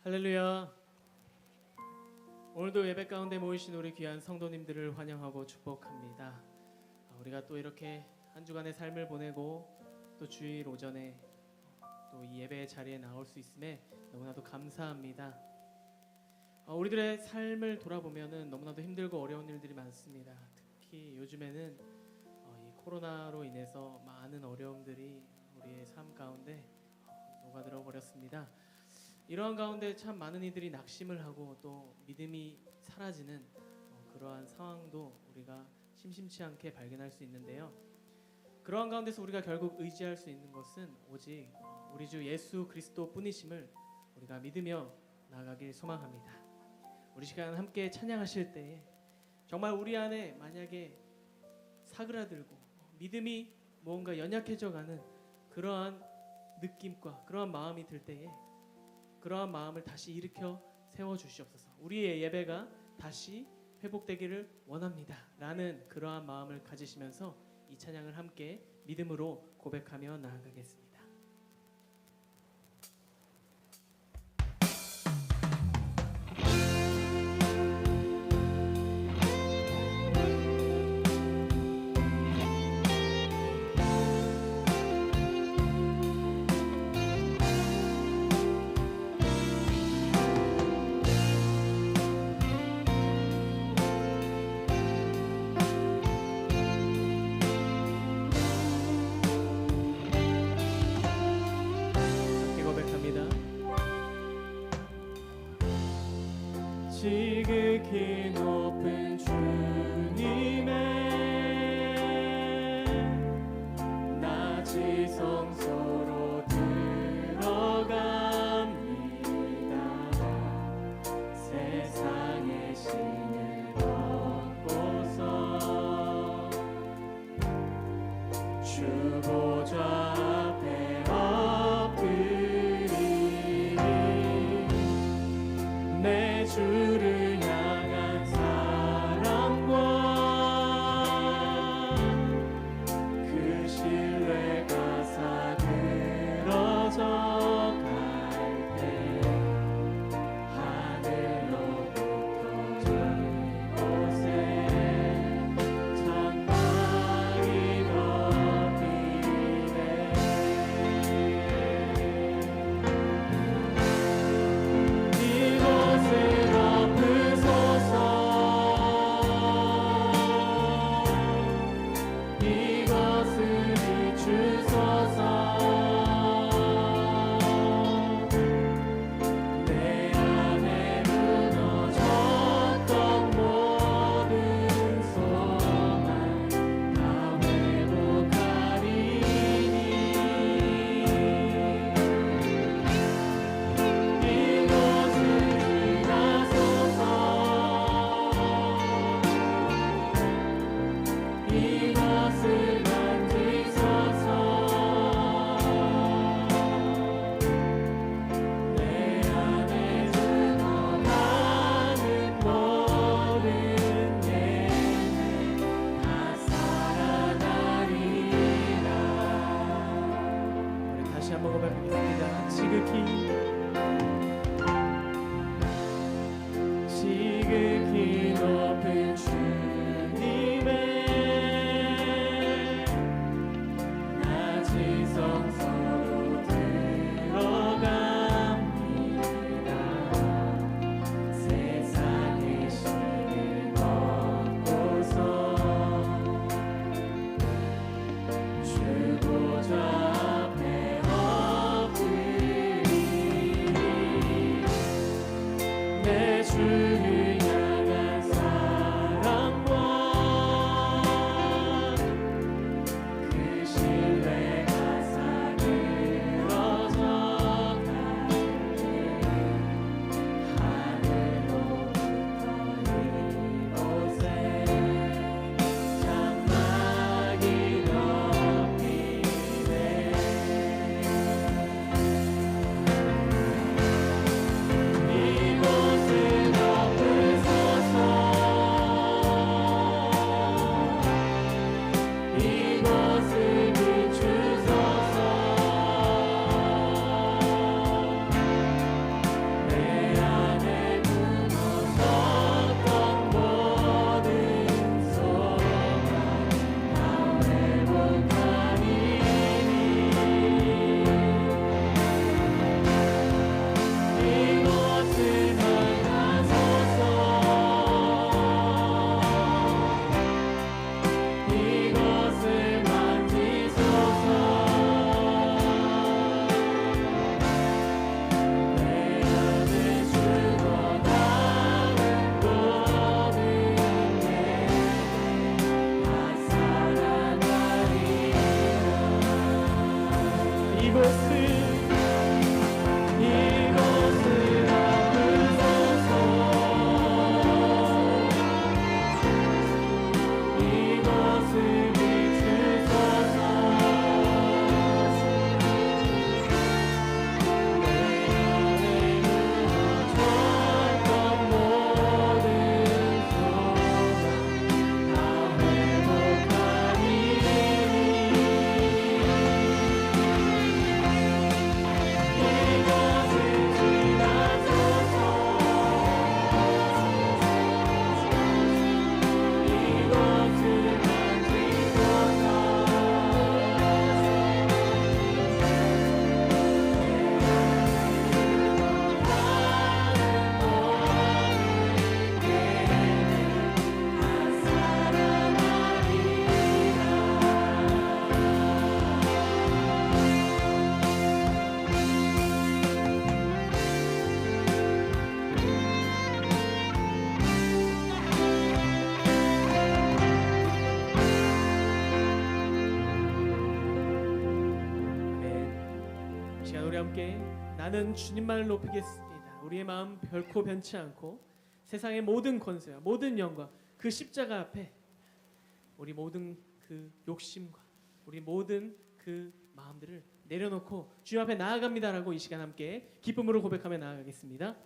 할렐루야. 오늘도 예배 가운데 모이신 우리 귀한 성도님들을 환영하고 축복합니다. 우리가 또 이렇게 한 주간의 삶을 보내고 또 주일 오전에 또 이 예배의 자리에 나올 수 있음에 너무나도 감사합니다. 우리들의 삶을 돌아보면은 너무나도 힘들고 어려운 일들이 많습니다. 특히 요즘에는 이 코로나로 인해서 많은 어려움들이 우리의 삶 가운데 녹아들어 버렸습니다. 이러한 가운데 참 많은 이들이 낙심을 하고 또 믿음이 사라지는 그러한 상황도 우리가 심심치 않게 발견할 수 있는데요. 그러한 가운데서 우리가 결국 의지할 수 있는 것은 오직 우리 주 예수 그리스도 뿐이심을 우리가 믿으며 나아가길 소망합니다. 우리 시간 함께 찬양하실 때에 정말 우리 안에 만약에 사그라들고 믿음이 무언가 연약해져가는 그러한 느낌과 그러한 마음이 들 때에 그러한 마음을 다시 일으켜 세워주시옵소서. 우리의 예배가 다시 회복되기를 원합니다 라는 그러한 마음을 가지시면서 이 찬양을 함께 믿음으로 고백하며 나아가겠습니다. 지극히 높은 주님의 낮이 성소로 들어갑니다. 세상의 신을 벗고서 주 보좌 앞에 엎드리니 내 주를 향한 사랑과 그 신뢰가 사그러져 갈 때 하늘로부터 이곳에 찬양이 덮이네. 이곳을 덮으소서. 이것을 비추소서. 내 안에 무너졌던 모든 소망 다 회복하리니 이곳을 지나소서. 이것을 만지소서. 내 안에 죽어가는 모든 예배 다 살아나리라. 우리 다시 한번 고백하겠습니다. 지극히 높은 주님의 낮이 성소로 들어갑니다. 세상의 신을 벗고서 주 보좌 앞에 엎드리니 우리 함께 나는 주님만을 높이겠습니다. 우리의 마음 결코 변치 않고 세상의 모든 권세와 모든 영광 그 십자가 앞에 우리 모든 그 욕심과 우리 모든 그 마음들을 내려놓고 주님 앞에 나아갑니다라고 이 시간 함께 기쁨으로 고백하며 나아가겠습니다.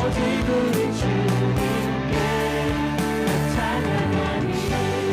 오직 우리 주님께 찬양하리.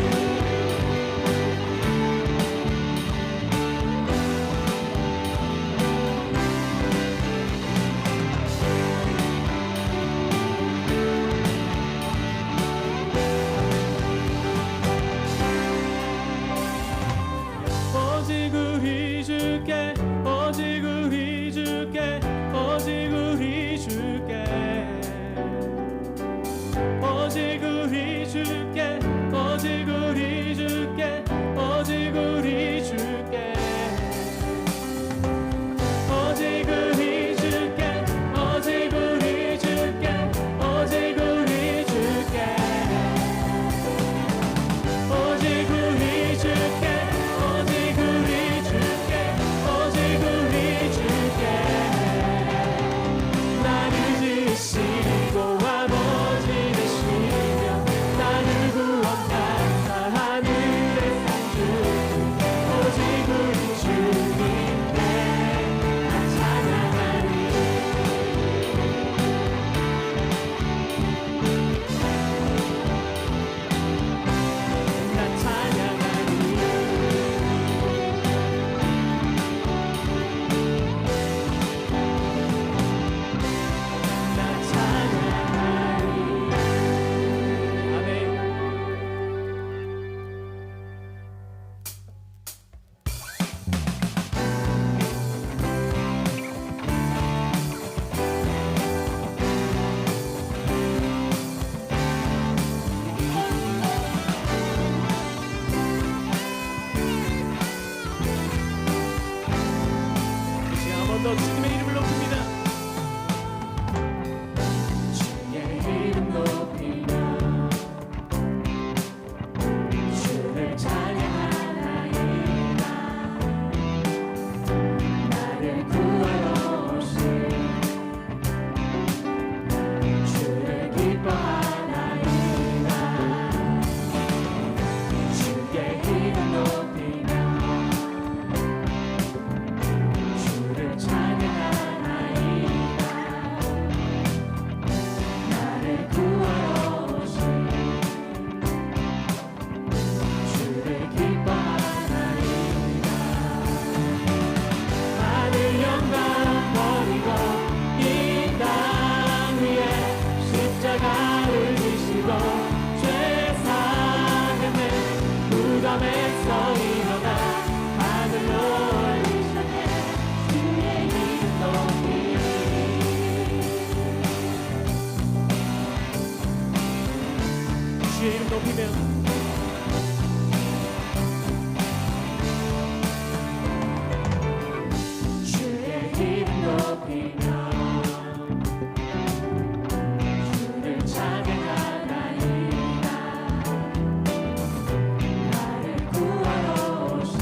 높이며 주의 이름 높이며 주를 찬양하나이다. 나를 구하러 오신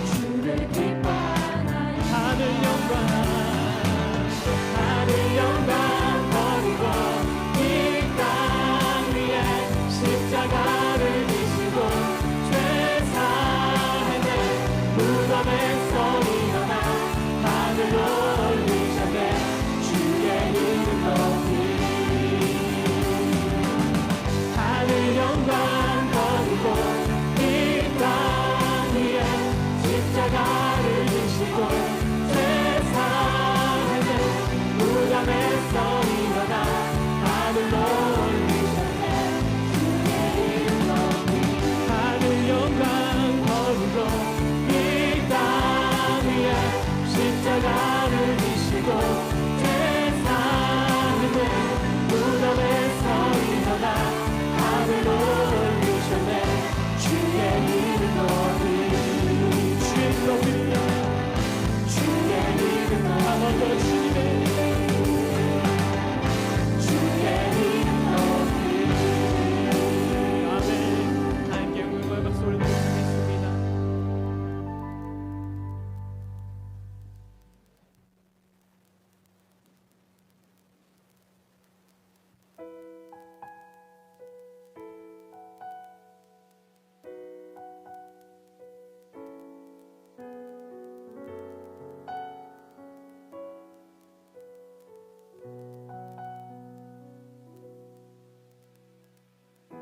주를 기뻐하나이다. 하늘 영광 버리고 이 땅 위에 십자가를 지시고 죄 사했네. 무덤에서 일어나 하늘로 올리셨네. 주의 이름 높이 하늘 영광 버리고 이 땅 위에 십자가를 지시고 죄 사했네. 무덤에서 일어나 하늘로 올리셨네. 주의 이름 높이 하늘 영광 버리고 이 땅 위에 십자가를 지시고 죄 사했네. 무덤에서 일어나 하늘로 올리셨네. 주의 이름 높이 주의 이름 높이 한번더 주님의 주의 이름 높이 아멘. 함께 영광과 박수를 드리겠습니다.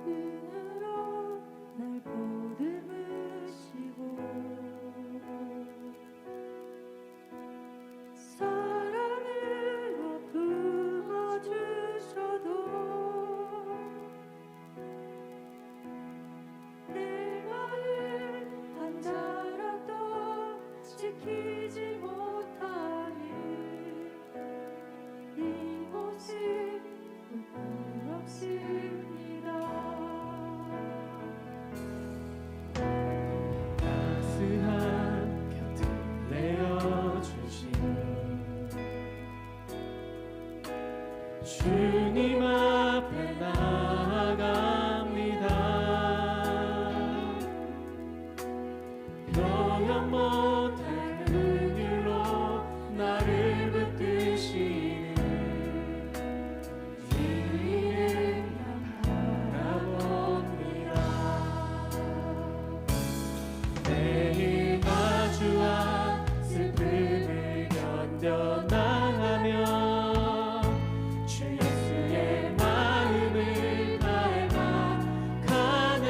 은혜로 날 보듬으시고 사랑으로 품어주셔도 내 마음 한 자락도 지키지 못하니 이곳이 부끄럽습니다. 따스한 곁을 내어주신 주님 앞에 나아갑니다. 표현 못할 그 일로 나를 붙드시는 주님을 바라봅니다. 매일 마주한 슬픔을 견뎌 나가며 주 예수의 마음을 닮아가네.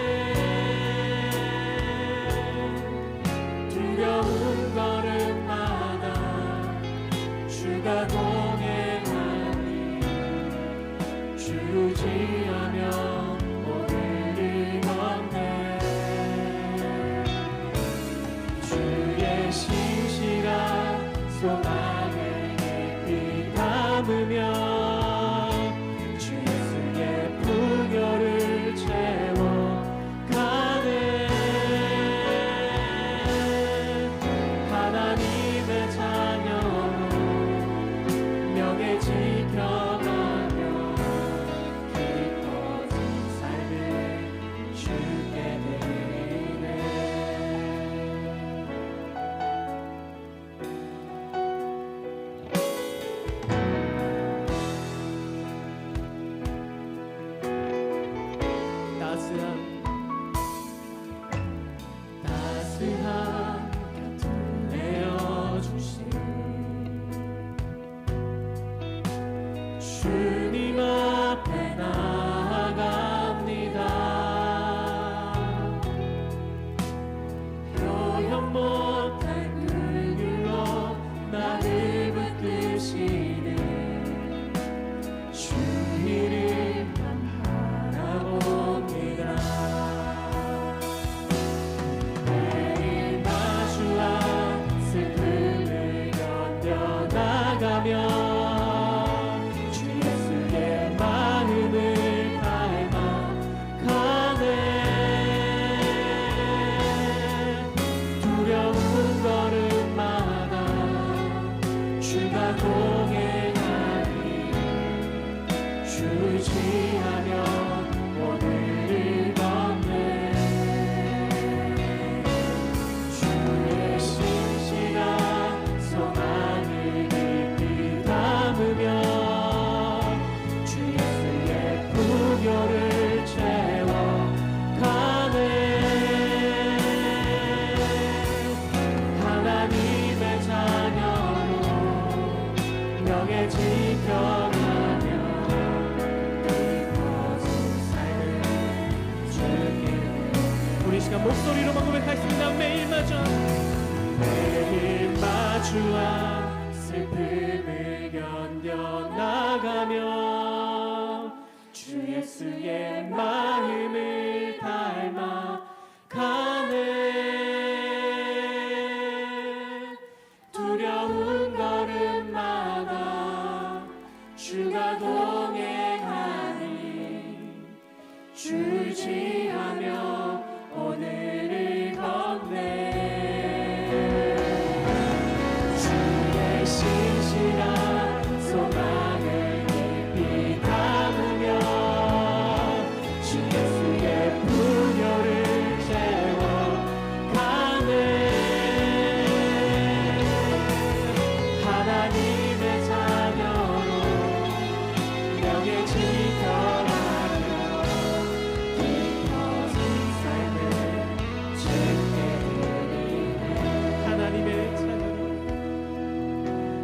두려운 걸음마다 주가 동행하니 주지하며 오늘을 걷네. 주의 신실한 소망을 깊이 담으며 주 예수의 풍요를 채워가네. 하나님의 자녀로 명예 지켜가며 기뻐지네. 풍요를 채워가네. 하나님의 자녀로 명예 지켜가며 기뻐진 삶을 주께 우리 시간 목소리로만 고백하겠습니다. 매일 마주한 슬픔을 견뎌나가며 주 예수의 마음을 닮아가네. 두려운 걸음마다 주가 동행하니 주지하며 오늘을 걷네. 주의 신실한 소망을 깊이 담으며 주 예수의 풍요를 채워가네. 하나님의 자녀로 명예 지켜가며 기뻐진 삶을 주께 드리네.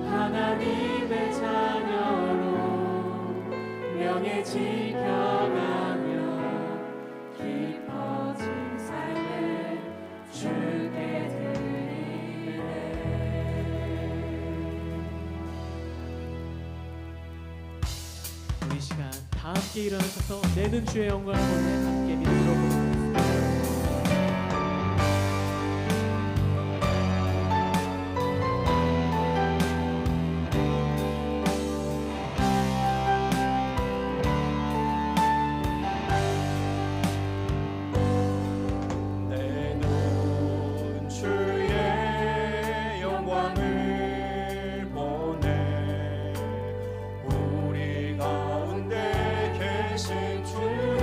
하나님의 자녀로 명예 지켜가며 기뻐진 삶을 주께 드리네. 우리 시간 다 함께 일어나셔서 내는 주의 영광을 보내 함께 믿음으로 부르겠습니다. 우리 가운데 계신 주님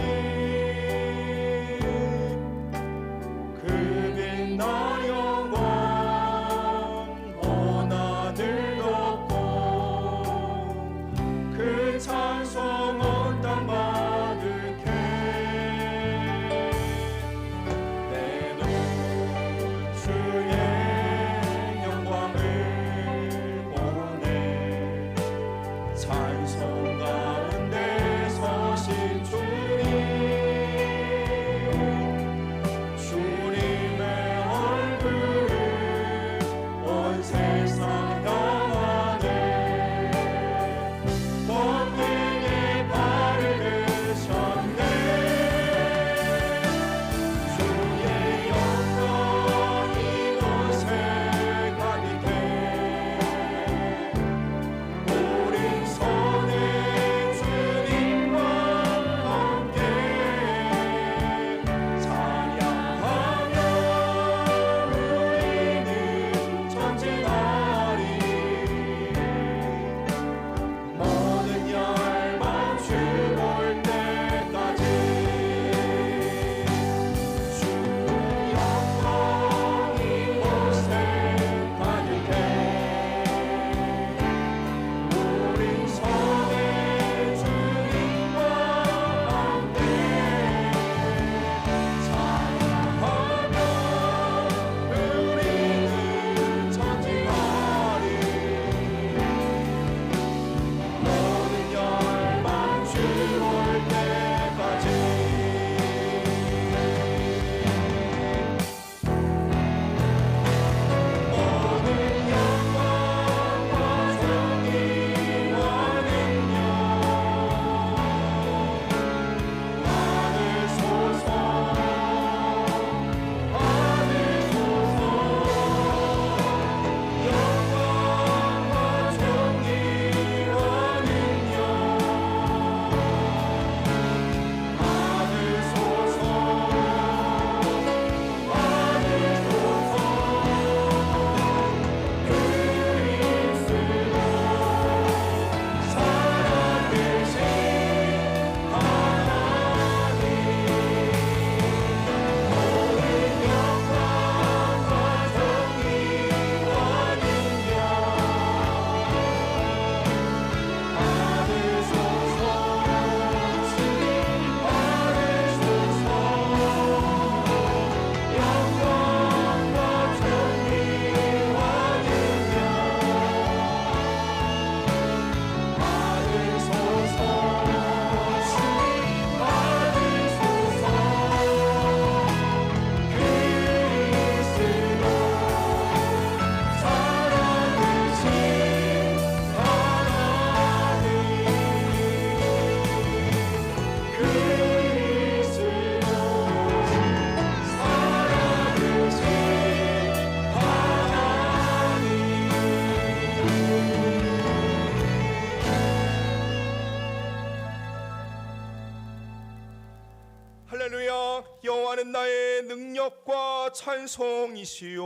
할렐루야. 여호와는 나의 능력과 찬송이시요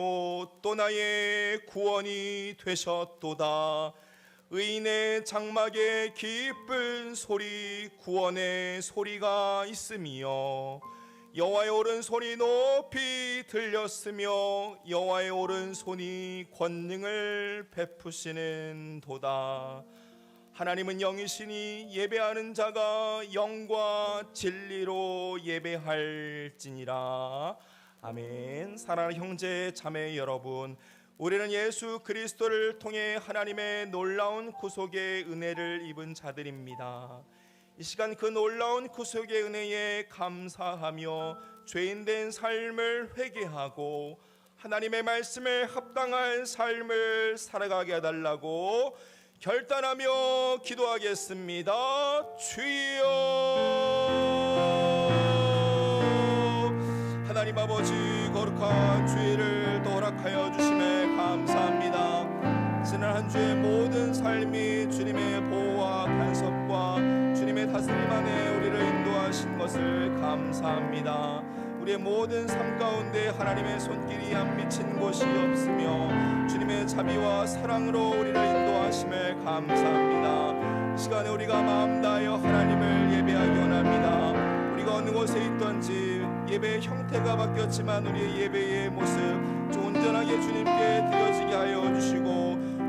또 나의 구원이 되셨도다. 의인의 장막에 기쁜 소리 구원의 소리가 있으며 여호와의 오른손이 높이 들렸으며 여호와의 오른손이 권능을 베푸시는 도다. 하나님은 영이시니 예배하는 자가 영과 진리로 예배할지니라. 아멘. 사랑하는 형제 자매 여러분, 우리는 예수 그리스도를 통해 하나님의 놀라운 구속의 은혜를 입은 자들입니다. 이 시간 그 놀라운 구속의 은혜에 감사하며 죄인된 삶을 회개하고 하나님의 말씀에 합당한 삶을 살아가게 해달라고 결단하며 기도하겠습니다. 주여. 하나님 아버지, 거룩한 주일을 또 허락하여 주심에 감사합니다. 지난 한 주의 모든 삶이 주님의 보호와 간섭과 주님의 다스림 안에 우리를 인도하신 것을 감사합니다. 우리의 모든 삶 가운데 하나님의 손길이 안 미친 곳이 없으며 주님의 자비와 사랑으로 우리를 인도하심에 감사합니다. 이 시간에 우리가 마음 다하여 하나님을 예배하기 원합니다. 우리가 어느 곳에 있든지 예배의 형태가 바뀌었지만 우리의 예배의 모습 온전하게 주님께 드려지게 하여 주시고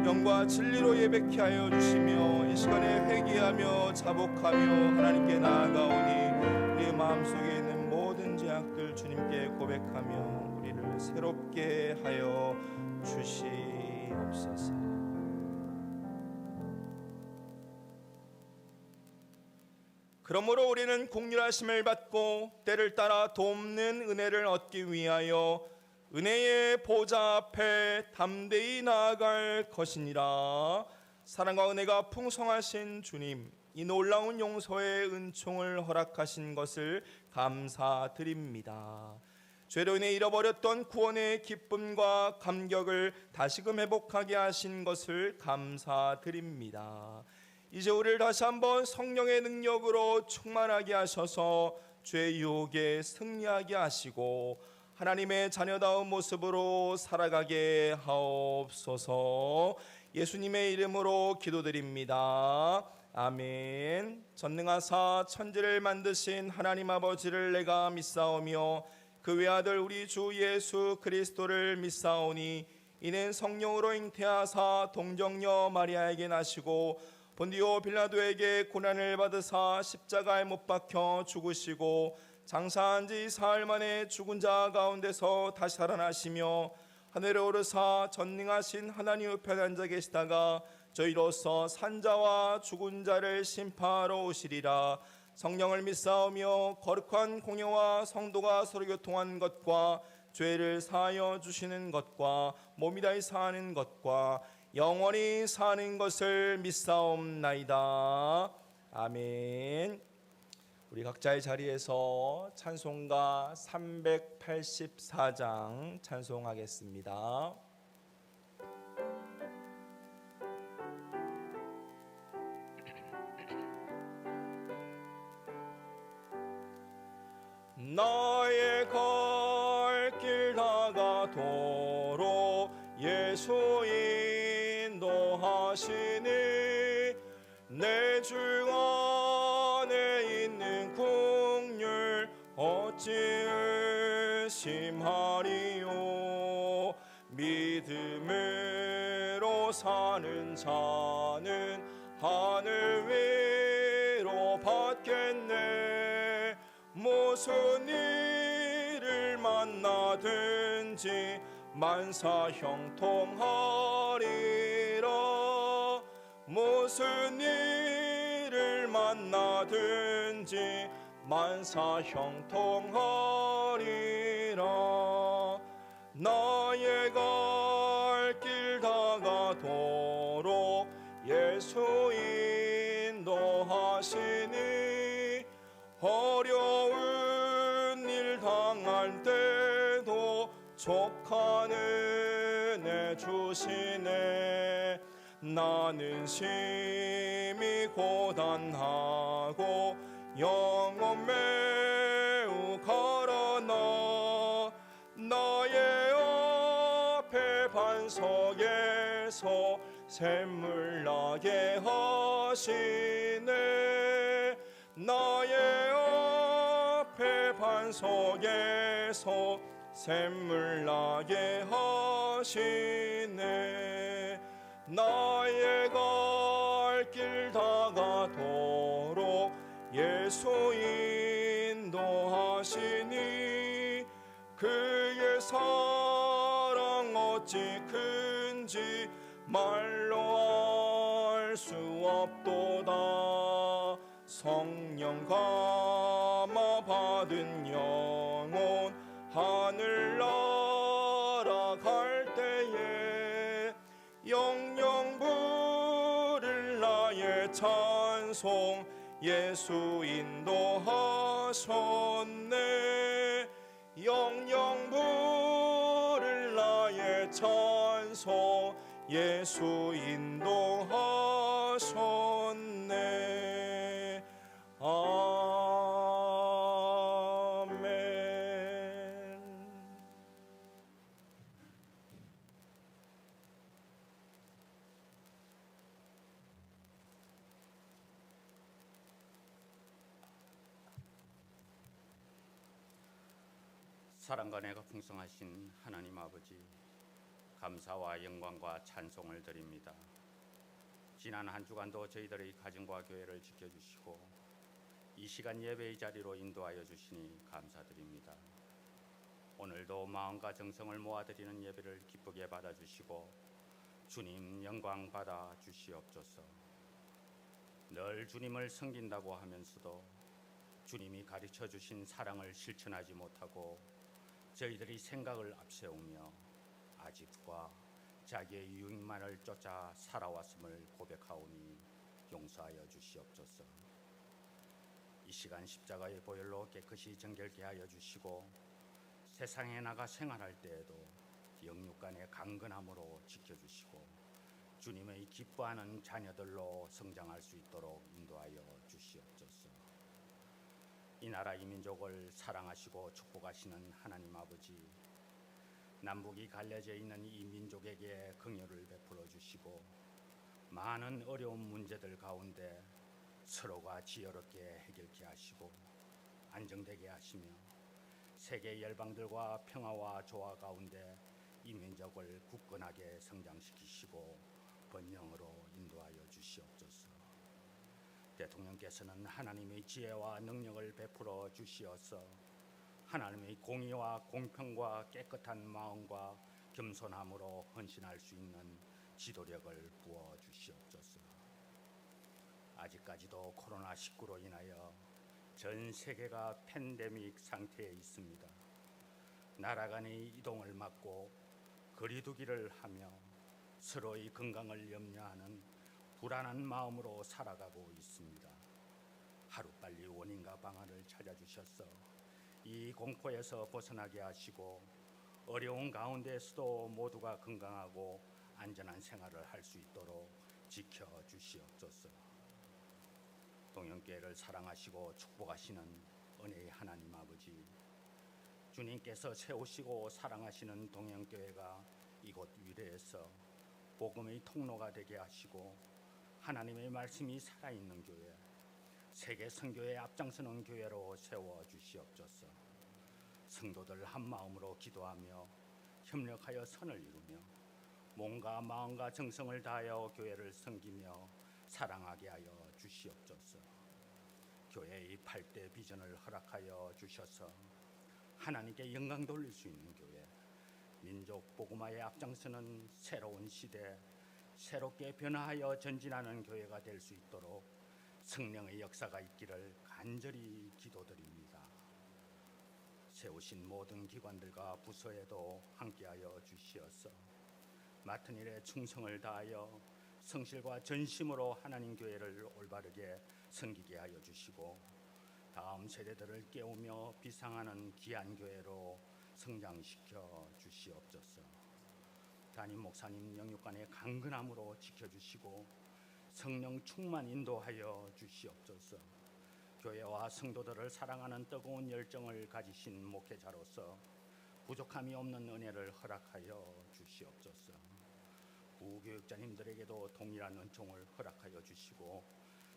영과 진리로 예배케 하여 주시며 이 시간에 회개하며 자복하며 하나님께 나아가오니 우리의 마음속에 있는 모든 죄악들 주님께 고백하며 우리를 새롭게 하여 주시옵소서. 그러므로 우리는 긍휼하심을 받고 때를 따라 돕는 은혜를 얻기 위하여 은혜의 보좌 앞에 담대히 나아갈 것이니라. 사랑과 은혜가 풍성하신 주님, 이 놀라운 용서의 은총을 허락하신 것을 감사드립니다. 죄로 인해 잃어버렸던 구원의 기쁨과 감격을 다시금 회복하게 하신 것을 감사드립니다. 이제 우리를 다시 한번 성령의 능력으로 충만하게 하셔서 죄의 유혹에 승리하게 하시고 하나님의 자녀다운 모습으로 살아가게 하옵소서. 예수님의 이름으로 기도드립니다. 아멘. 전능하사 천지를 만드신 하나님 아버지를 내가 믿사오며 그 외아들 우리 주 예수 그리스도를 믿사오니 이는 성령으로 잉태하사 동정녀 마리아에게 나시고 본디오 빌라도에게 고난을 받으사 십자가에 못 박혀 죽으시고 장사한 지 사흘 만에 죽은 자 가운데서 다시 살아나시며 하늘에 오르사 전능하신 하나님 우편에 앉아 계시다가 저희로서 산자와 죽은 자를 심판하러 오시리라. 성령을 믿사오며 거룩한 공예와 성도가 서로 교통한 것과 죄를 사하여 주시는 것과 몸이 다히 사하는 것과 영원히 사는 것을 믿사옵나이다. 아멘. 우리 각자의 자리에서 찬송가 384장 찬송하겠습니다. 나의 갈 길 다가도록 예수 인도하시니 내 주 안에 있는 긍휼 어찌 의심하리요. 믿음으로 사는 자는 하늘 위로 받겠네. 무슨 일을 만나든지 만사 형통하리라. 무슨 일을 만나든지 만사 형통하리라. 나의 갈 길 다가도록 예수 인도하시니 어려운 일 당할 때도 족한 은혜 주시네. 나는 심히 고단하고 영혼 매우 속에서 샘물 나게 하시네. 나의 앞에 반석에서 샘물 나게 하시네. 나의 갈 길 다가도록 예수 인도하시니 그의 사랑 어찌 큰지 말로 알 수 없도다. 성령 감화 받은 영혼 하늘 날아갈 때에 영영 부를 나의 찬송 예수 인도하셨네. 영영 부를 나의 찬송 예수 인도하셨네. 아멘. 사랑과 내가 풍성하신 하나님 아버지, 감사와 영광과 찬송을 드립니다. 지난 한 주간도 저희들의 가정과 교회를 지켜주시고 이 시간 예배의 자리로 인도하여 주시니 감사드립니다. 오늘도 마음과 정성을 모아드리는 예배를 기쁘게 받아주시고 주님 영광 받아 주시옵소서. 늘 주님을 섬긴다고 하면서도 주님이 가르쳐 주신 사랑을 실천하지 못하고 저희들이 생각을 앞세우며 아집과 자기의 유익만을 쫓아 살아왔음을 고백하오니 용서하여 주시옵소서. 이 시간 십자가의 보혈로 깨끗이 정결케 하여 주시고 세상에 나가 생활할 때에도 영육간의 강건함으로 지켜주시고 주님의 기뻐하는 자녀들로 성장할 수 있도록 인도하여 주시옵소서. 이 나라 이 민족을 사랑하시고 축복하시는 하나님 아버지, 남북이 갈려져 있는 이 민족에게 긍휼을 베풀어 주시고 많은 어려운 문제들 가운데 서로가 지혜롭게 해결케 하시고 안정되게 하시며 세계 열방들과 평화와 조화 가운데 이 민족을 굳건하게 성장시키시고 번영으로 인도하여 주시옵소서. 대통령께서는 하나님의 지혜와 능력을 베풀어 주시어서 하나님의 공의와 공평과 깨끗한 마음과 겸손함으로 헌신할 수 있는 지도력을 부어 주시옵소서. 아직까지도 코로나19로 인하여 전 세계가 팬데믹 상태에 있습니다. 나라 간의 이동을 막고 거리두기를 하며 서로의 건강을 염려하는 불안한 마음으로 살아가고 있습니다. 하루빨리 원인과 방안을 찾아주셔서 이 공포에서 벗어나게 하시고 어려운 가운데에서도 모두가 건강하고 안전한 생활을 할 수 있도록 지켜주시옵소서. 동영교회를 사랑하시고 축복하시는 은혜의 하나님 아버지, 주님께서 세우시고 사랑하시는 동영교회가 이곳 위례에서 복음의 통로가 되게 하시고 하나님의 말씀이 살아있는 교회, 세계 선교에 앞장서는 교회로 세워주시옵소서. 성도들 한 마음으로 기도하며 협력하여 선을 이루며 몸과 마음과 정성을 다하여 교회를 섬기며 사랑하게 하여 주시옵소서. 교회의 8대 비전을 허락하여 주셔서 하나님께 영광 돌릴 수 있는 교회, 민족 복음화에 앞장서는 새로운 시대, 새롭게 변화하여 전진하는 교회가 될 수 있도록 성령의 역사가 있기를 간절히 기도드립니다. 세우신 모든 기관들과 부서에도 함께하여 주시어서 맡은 일에 충성을 다하여 성실과 전심으로 하나님 교회를 올바르게 섬기게 하여 주시고 다음 세대들을 깨우며 비상하는 귀한 교회로 성장시켜 주시옵소서. 담임 목사님 영육간의 강건함으로 지켜주시고 성령 충만 인도하여 주시옵소서. 교회와 성도들을 사랑하는 뜨거운 열정을 가지신 목회자로서 부족함이 없는 은혜를 허락하여 주시옵소서. 부교육자님들에게도 동일한 은총을 허락하여 주시고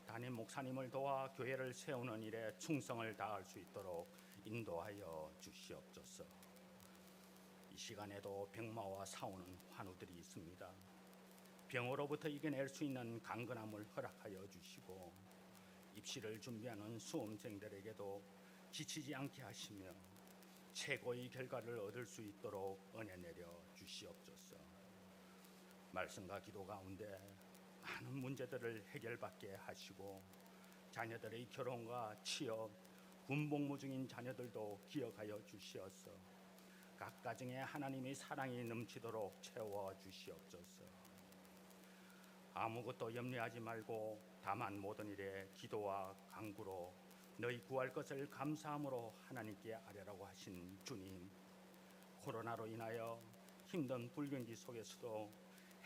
담임 목사님을 도와 교회를 세우는 일에 충성을 다할 수 있도록 인도하여 주시옵소서. 이 시간에도 병마와 싸우는 환우들이 있습니다. 병으로부터 이겨낼 수 있는 강건함을 허락하여 주시고 입시를 준비하는 수험생들에게도 지치지 않게 하시며 최고의 결과를 얻을 수 있도록 은혜 내려 주시옵소서. 말씀과 기도 가운데 많은 문제들을 해결받게 하시고 자녀들의 결혼과 취업, 군복무 중인 자녀들도 기억하여 주시옵소서. 각 가정에 하나님의 사랑이 넘치도록 채워 주시옵소서. 아무것도 염려하지 말고 다만 모든 일에 기도와 간구로 너희 구할 것을 감사함으로 하나님께 아뢰라고 하신 주님, 코로나로 인하여 힘든 불경기 속에서도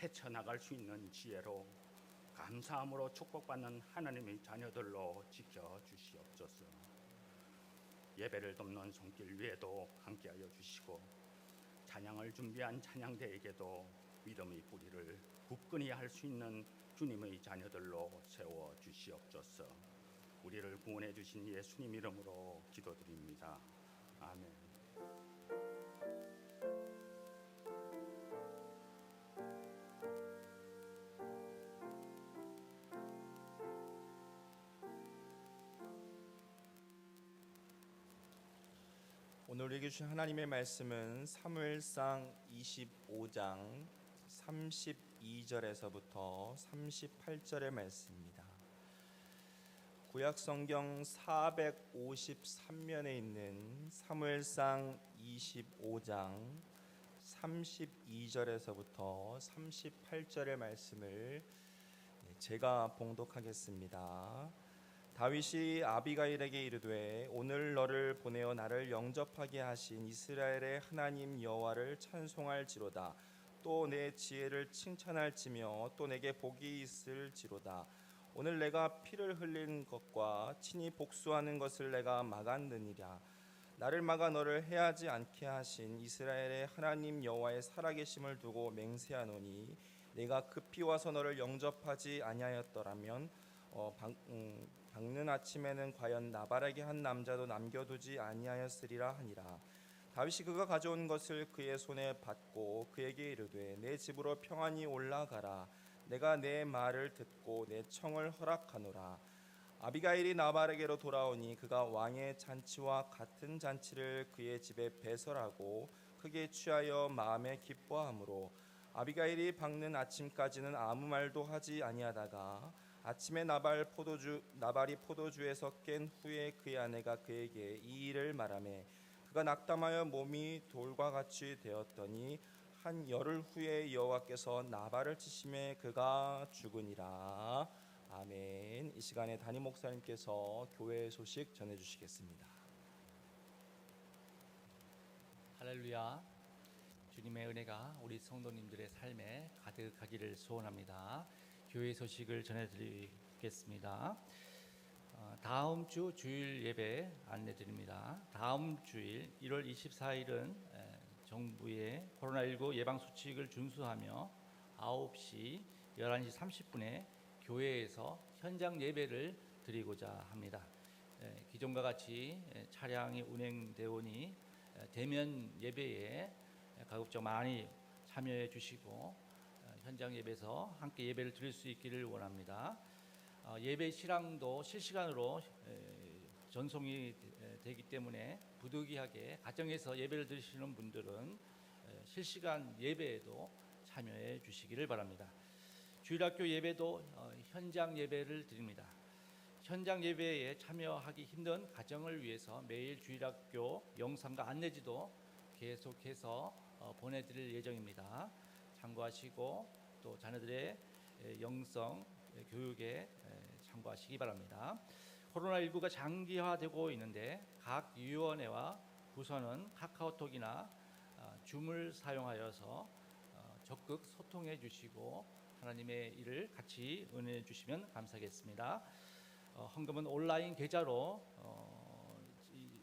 헤쳐나갈 수 있는 지혜로 감사함으로 축복받는 하나님의 자녀들로 지켜주시옵소서. 예배를 돕는 손길 위에도 함께하여 주시고 찬양을 준비한 찬양대에게도 믿음의 뿌리를 굳건히 할 수 있는 주님의 자녀들로 세워 주시옵소서. 우리를 구원해 주신 예수님 이름으로 기도드립니다. 아멘. 오늘 우리에게 주신 하나님의 말씀은 사무엘상 25장 32절에서부터 38절의 말씀입니다. 구약 성경 453면에 있는 사무엘상 25장 32절에서부터 38절의 말씀을 제가 봉독하겠습니다. 다윗이 아비가일에게 이르되 오늘 너를 보내어 나를 영접하게 하신 이스라엘의 하나님 여호와를 찬송할지로다. 또 내 지혜를 칭찬할지며 또 내게 복이 있을지로다. 오늘 내가 피를 흘린 것과 친히 복수하는 것을 내가 막았느니라. 나를 막아 너를 해하지 않게 하신 이스라엘의 하나님 여호와의 살아계심을 두고 맹세하노니 내가 급히 와서 너를 영접하지 아니하였더라면 밝는 아침에는 과연 나발에게 한 남자도 남겨두지 아니하였으리라 하니라. 다윗이 그가 가져온 것을 그의 손에 받고 그에게 이르되 내 집으로 평안히 올라가라. 내가 내 말을 듣고 내 청을 허락하노라. 아비가일이 나발에게로 돌아오니 그가 왕의 잔치와 같은 잔치를 그의 집에 배설하고 크게 취하여 마음에 기뻐하므로 아비가일이 밝는 아침까지는 아무 말도 하지 아니하다가 아침에 나발이 포도주에서 깬 후에 그의 아내가 그에게 이 일을 말하매 그가 낙담하여 몸이 돌과 같이 되었더니 한 열흘 후에 여호와께서 나발을 치심에 그가 죽으니라. 아멘. 이 시간에 담임 목사님께서 교회 소식 전해주시겠습니다. 할렐루야. 주님의 은혜가 우리 성도님들의 삶에 가득하기를 소원합니다. 교회 소식을 전해드리겠습니다. 다음 주 주일 예배 안내드립니다. 다음 주일 1월 24일은 정부의 코로나19 예방수칙을 준수하며 9시, 11시 30분에 교회에서 현장 예배를 드리고자 합니다. 기존과 같이 차량이 운행되오니 대면 예배에 가급적 많이 참여해 주시고 현장 예배에서 함께 예배를 드릴 수 있기를 원합니다. 예배 실황도 실시간으로 전송이 되기 때문에 부득이하게 가정에서 예배를 드리시는 분들은 실시간 예배에도 참여해 주시기를 바랍니다. 주일학교 예배도 현장 예배를 드립니다. 현장 예배에 참여하기 힘든 가정을 위해서 매일 주일학교 영상과 안내지도 계속해서 보내드릴 예정입니다. 참고하시고 또 자녀들의 영성 교육에 참고하시기 바랍니다. 코로나19가 장기화되고 있는데 각 위원회와 부서는 카카오톡이나 줌을 사용하여서 적극 소통해 주시고 하나님의 일을 같이 은혜해 주시면 감사하겠습니다. 헌금은 온라인 계좌로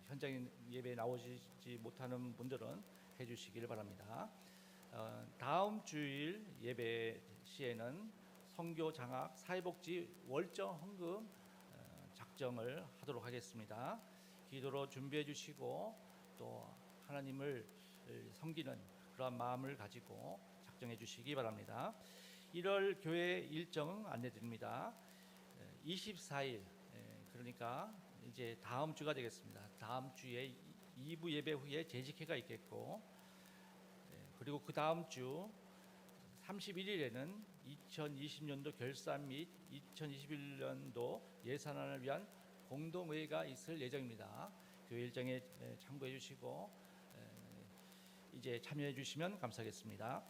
현장 예배에 나오시지 못하는 분들은 해주시기를 바랍니다. 다음 주일 예배 시에는 선교 장학 사회복지 월정 헌금 작정을 하도록 하겠습니다. 기도로 준비해 주시고 또 하나님을 섬기는 그러한 마음을 가지고 작정해 주시기 바랍니다. 1월 교회 일정 안내드립니다. 24일 그러니까 이제 다음 주가 되겠습니다. 다음 주에 2부 예배 후에 재직회가 있겠고, 그리고 그 다음 주 31일에는 2020년도 결산 및 2021년도 예산안을 위한 공동회의가 있을 예정입니다. 교회 일정에 참고해 주시고 이제 참여해 주시면 감사하겠습니다.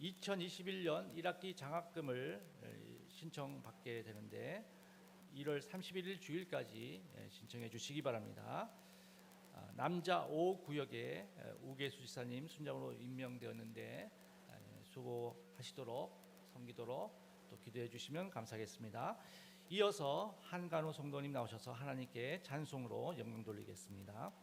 2021년 1학기 장학금을 신청받게 되는데 1월 31일 주일까지 신청해 주시기 바랍니다. 남자 5구역에 우계수 지사님 순장으로 임명되었는데 수고하시도록 섬기도록 또 기도해 주시면 감사하겠습니다. 이어서 한간호 성도님 나오셔서 하나님께 찬송으로 영광 돌리겠습니다.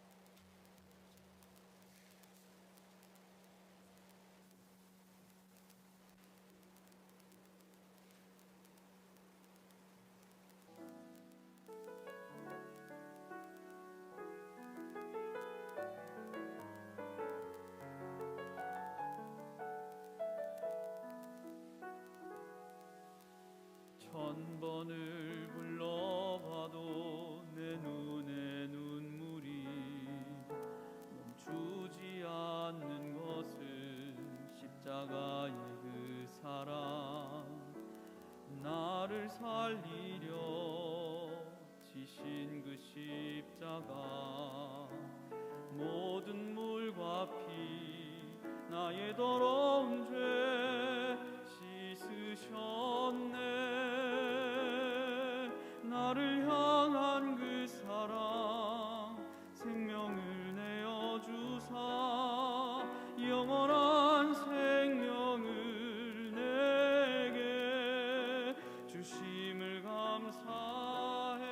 천번을 불러봐도 내 눈에 눈물이 멈추지 않는 것은 십자가의 그 사랑, 나를 살리려 지신 그 십자가, 모든 물과 피 나의 더러운 죄 씻으셨네. 나를 향한 그 사랑, 생명을 내어주사 영원한 생명을 내게 주심을 감사해.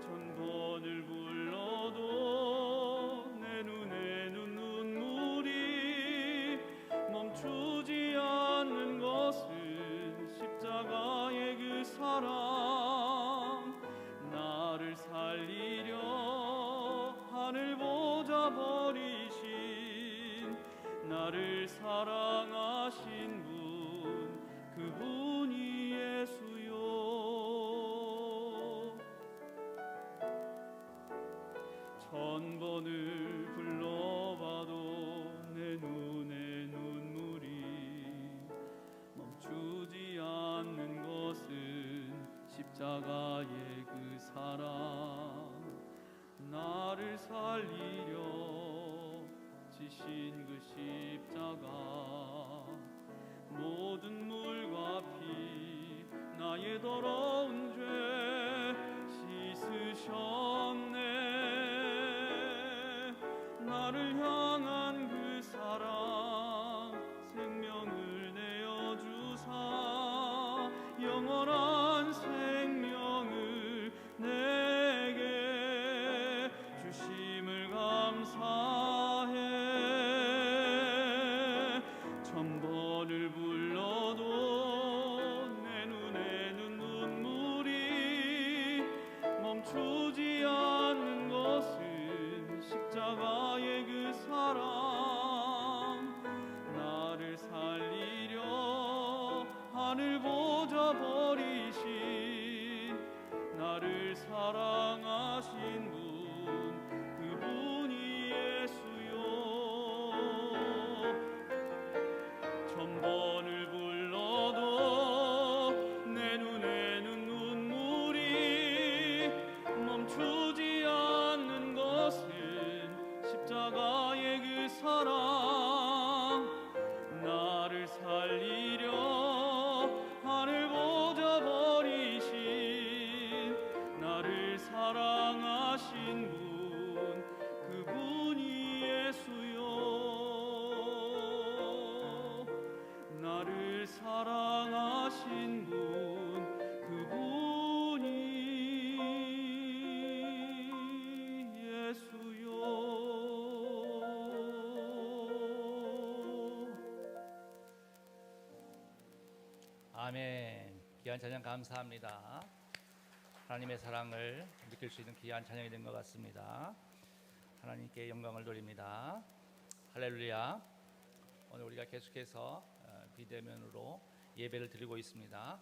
천번을 불러도 내 눈에 눈물이 멈추지 않는 것은 십자가의 그 사랑, 나를 살리려 하늘 보좌 버리신, 나를 사랑하신 분, 그분이 예수요. 천번을 불러봐도 내 눈에 눈물이 멈추지 않는 것은 십자가의 그 사랑, 나를 살리려 지신 그 십자가, 모든 물과 피 나의 더러운 죄 씻으셨네. 나를 향한 그 사랑, 생명을 내어주사 영원한 생명을 내게 주심을 감사해. 천번을 불러도 내 눈에 눈물이 멈추지 않는 것은 십자가의 그 사랑, 귀한 찬양 감사합니다. 하나님의 사랑을 느낄 수 있는 귀한 찬양이 된 것 같습니다. 하나님께 영광을 돌립니다. 할렐루야. 오늘 우리가 계속해서 비대면으로 예배를 드리고 있습니다.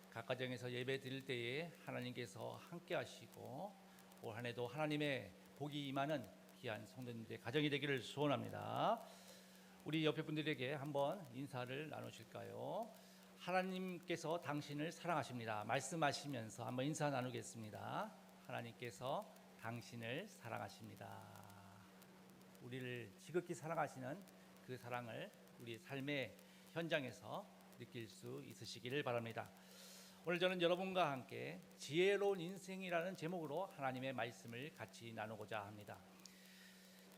각 가정에서 예배 드릴 때에 하나님께서 함께 하시고 올 한 해도 하나님의 복이 임하는 귀한 성도님들의 가정이 되기를 소원합니다. 우리 옆에 분들에게 한번 인사를 나누실까요? 하나님께서 당신을 사랑하십니다. 말씀하시면서 한번 인사 나누겠습니다. 하나님께서 당신을 사랑하십니다. 우리를 지극히 사랑하시는 그 사랑을 우리 삶의 현장에서 느낄 수 있으시기를 바랍니다. 오늘 저는 여러분과 함께 지혜로운 인생이라는 제목으로 하나님의 말씀을 같이 나누고자 합니다.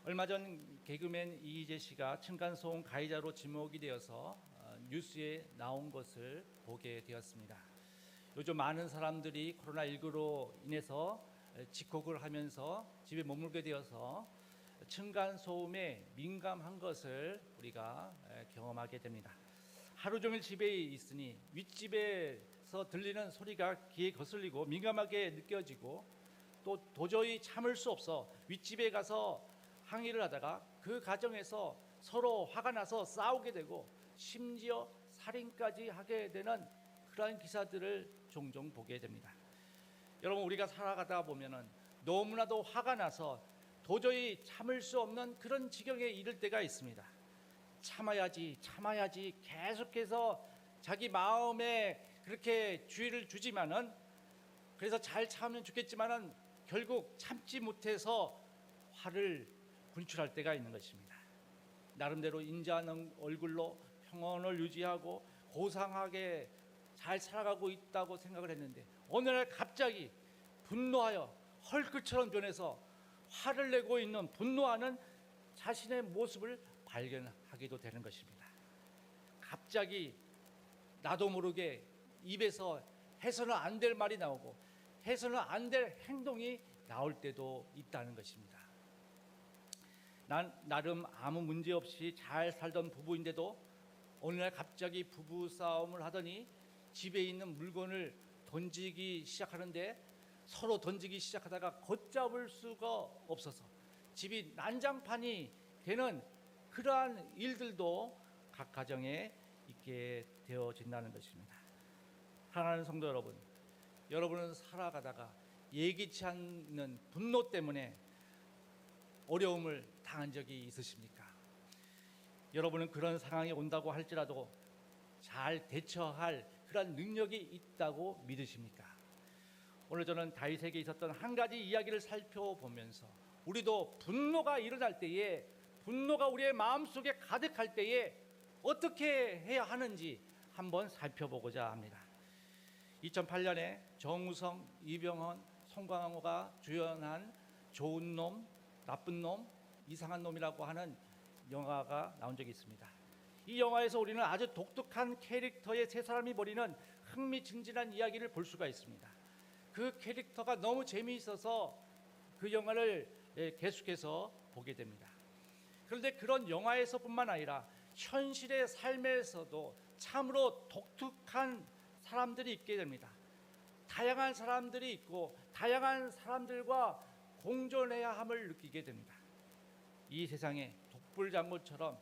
얼마 전 개그맨 이희재 씨가 층간소음 가해자로 지목이 되어서 뉴스에 나온 것을 보게 되었습니다. 요즘 많은 사람들이 코로나19로 인해서 집콕을 하면서 집에 머물게 되어서 층간소음에 민감한 것을 우리가 경험하게 됩니다. 하루 종일 집에 있으니 윗집에서 들리는 소리가 귀에 거슬리고 민감하게 느껴지고 또 도저히 참을 수 없어 윗집에 가서 항의를 하다가 그 가정에서 서로 화가 나서 싸우게 되고 심지어 살인까지 하게 되는 그러한 기사들을 종종 보게 됩니다. 여러분, 우리가 살아가다 보면은 너무나도 화가 나서 도저히 참을 수 없는 그런 지경에 이를 때가 있습니다. 참아야지 계속해서 자기 마음에 그렇게 주의를 주지만은 그래서 잘 참으면 좋겠지만은 결국 참지 못해서 화를 분출할 때가 있는 것입니다. 나름대로 인자한 얼굴로 평온을 유지하고 고상하게 잘 살아가고 있다고 생각을 했는데 어느 날 갑자기 분노하여 헐크처럼 변해서 화를 내고 있는 분노하는 자신의 모습을 발견하기도 되는 것입니다. 갑자기 나도 모르게 입에서 해서는 안 될 말이 나오고 해서는 안 될 행동이 나올 때도 있다는 것입니다. 난 나름 아무 문제 없이 잘 살던 부부인데도 어느 날 갑자기 부부 싸움을 하더니 집에 있는 물건을 던지기 시작하는데 서로 던지기 시작하다가 걷잡을 수가 없어서 집이 난장판이 되는 그러한 일들도 각 가정에 있게 되어진다는 것입니다. 사랑하는 성도 여러분, 여러분은 살아가다가 예기치 않는 분노 때문에 어려움을 당한 적이 있으십니까? 여러분은 그런 상황이 온다고 할지라도 잘 대처할 그런 능력이 있다고 믿으십니까? 오늘 저는 다윗에게 있었던 한 가지 이야기를 살펴보면서 우리도 분노가 일어날 때에, 분노가 우리의 마음속에 가득할 때에 어떻게 해야 하는지 한번 살펴보고자 합니다. 2008년에 정우성, 이병헌, 송강호가 주연한 좋은 놈, 나쁜 놈, 이상한 놈이라고 하는 영화가 나온 적이 있습니다. 이 영화에서 우리는 아주 독특한 캐릭터의 세 사람이 벌이는 흥미진진한 이야기를 볼 수가 있습니다. 그 캐릭터가 너무 재미있어서 그 영화를 계속해서 보게 됩니다. 그런데 그런 영화에서뿐만 아니라 현실의 삶에서도 참으로 독특한 사람들이 있게 됩니다. 다양한 사람들이 있고 다양한 사람들과 공존해야 함을 느끼게 됩니다. 이 세상에 독불장군처럼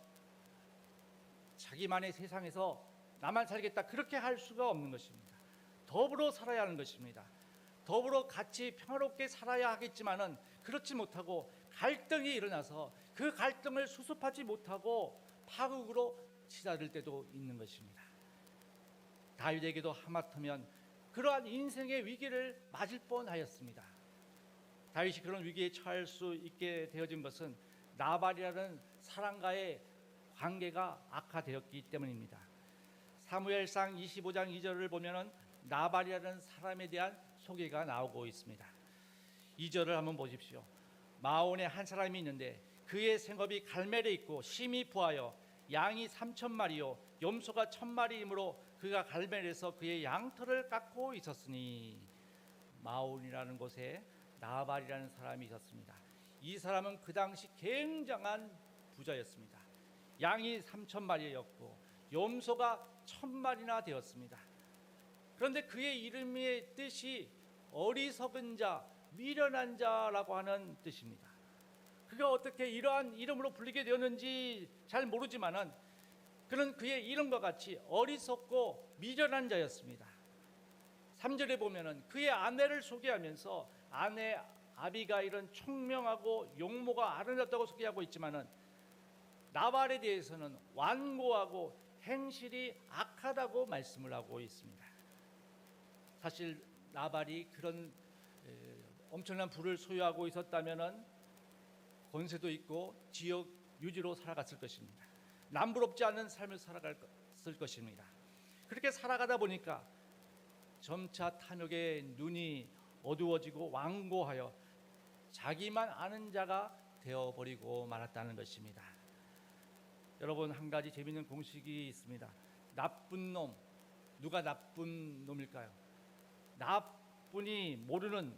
자기만의 세상에서 나만 살겠다 그렇게 할 수가 없는 것입니다. 더불어 살아야 하는 것입니다. 더불어 같이 평화롭게 살아야 하겠지만은 그렇지 못하고 갈등이 일어나서 그 갈등을 수습하지 못하고 파국으로 치달을 때도 있는 것입니다. 다윗에게도 하마터면 그러한 인생의 위기를 맞을 뻔하였습니다. 다윗이 그런 위기에 처할 수 있게 되어진 것은 나발이라는 사람과의 관계가 악화되었기 때문입니다. 사무엘상 25장 2절을 보면은 나발이라는 사람에 대한 소개가 나오고 있습니다. 2절을 한번 보십시오. 마온에 한 사람이 있는데 그의 생업이 갈멜에 있고 심히 부하여 양이 3,000마리요 염소가 1,000마리이므로 그가 갈멜에서 그의 양털을 깎고 있었으니, 마온이라는 곳에 나발이라는 사람이 있었습니다. 이 사람은 그 당시 굉장한 부자였습니다. 양이 3,000마리였고 염소가 1,000마리나 되었습니다. 그런데 그의 이름의 뜻이 어리석은 자, 미련한 자라고 하는 뜻입니다. 그가 어떻게 이러한 이름으로 불리게 되었는지 잘 모르지만은 그는 그의 이름과 같이 어리석고 미련한 자였습니다. 3절에 보면은 그의 아내를 소개하면서 아내 아비가일은 총명하고 용모가 아름답다고 소개하고 있지만은 나발에 대해서는 완고하고 행실이 악하다고 말씀을 하고 있습니다. 사실 나발이 그런 엄청난 부를 소유하고 있었다면은 권세도 있고 지역 유지로 살아갔을 것입니다. 남부럽지 않은 삶을 살아갔을 것입니다. 그렇게 살아가다 보니까 점차 탐욕의 눈이 어두워지고 완고하여 자기만 아는 자가 되어버리고 말았다는 것입니다. 여러분, 한 가지 재미있는 공식이 있습니다. 나쁜 놈, 누가 나쁜 놈일까요? 나뿐이 모르는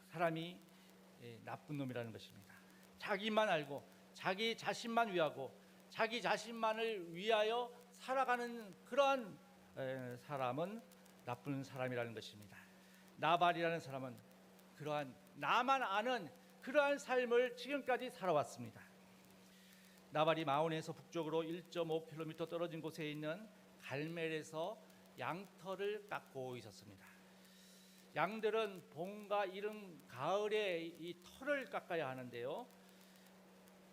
사람이 나쁜 놈이라는 것입니다. 자기만 알고 자기 자신만 위하고 자기 자신만을 위하여 살아가는 그러한 사람은 나쁜 사람이라는 것입니다. 나발이라는 사람은 그러한 나만 아는 그러한 삶을 지금까지 살아왔습니다. 나발이 마온에서 북쪽으로 1.5km 떨어진 곳에 있는 갈멜에서 양털을 깎고 있었습니다. 양들은 봄과 이른 가을에 이 털을 깎아야 하는데요,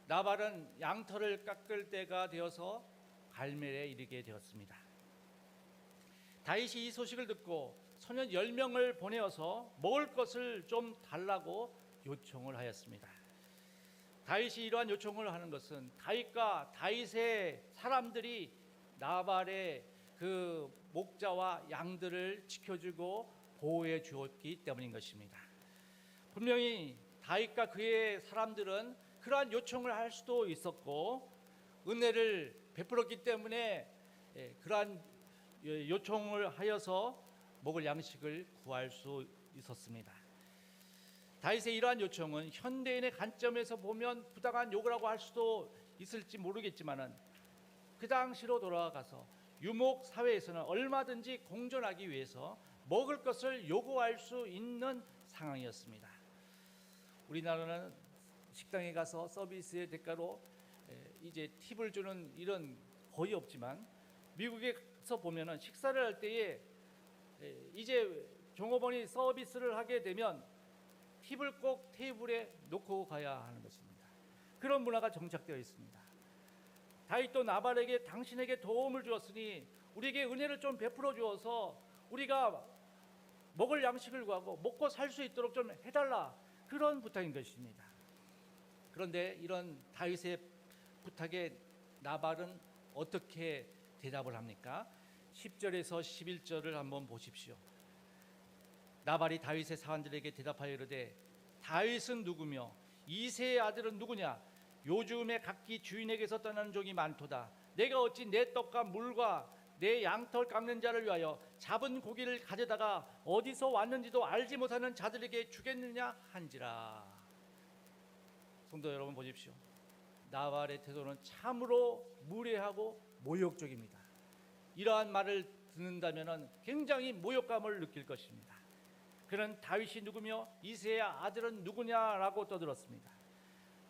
나발은 양털을 깎을 때가 되어서 갈멜에 이르게 되었습니다. 다윗이 이 소식을 듣고 소년 10명을 보내어서 먹을 것을 좀 달라고 요청을 하였습니다. 다윗이 이러한 요청을 하는 것은 다윗과 다윗의 사람들이 나발의 그 목자와 양들을 지켜주고 보호해 주었기 때문인 것입니다. 분명히 다윗과 그의 사람들은 그러한 요청을 할 수도 있었고 은혜를 베풀었기 때문에 그러한 요청을 하여서 먹을 양식을 구할 수 있었습니다. 다윗의 이러한 요청은 현대인의 관점에서 보면 부당한 요구라고 할 수도 있을지 모르겠지만은 그 당시로 돌아가서 유목 사회에서는 얼마든지 공존하기 위해서 먹을 것을 요구할 수 있는 상황이었습니다. 우리나라는 식당에 가서 서비스의 대가로 이제 팁을 주는 일은 거의 없지만 미국에서 보면은 식사를 할 때에 이제 종업원이 서비스를 하게 되면 팁을 꼭 테이블에 놓고 가야 하는 것입니다. 그런 문화가 정착되어 있습니다. 다윗도 나발에게 당신에게 도움을 주었으니 우리에게 은혜를 좀 베풀어 주어서 우리가 먹을 양식을 구하고 먹고 살 수 있도록 좀 해달라, 그런 부탁인 것입니다. 그런데 이런 다윗의 부탁에 나발은 어떻게 대답을 합니까? 10절에서 11절을 한번 보십시오. 나발이 다윗의 사환들에게 대답하여 이르되 다윗은 누구며 이새의 아들은 누구냐? 요즘에 각기 주인에게서 떠나는 종이 많도다. 내가 어찌 내 떡과 물과 내 양털 깎는 자를 위하여 잡은 고기를 가져다가 어디서 왔는지도 알지 못하는 자들에게 주겠느냐 한지라. 성도 여러분, 보십시오. 나발의 태도는 참으로 무례하고 모욕적입니다. 이러한 말을 듣는다면 굉장히 모욕감을 느낄 것입니다. 그는 다윗이 누구며 이새의 아들은 누구냐라고 떠들었습니다.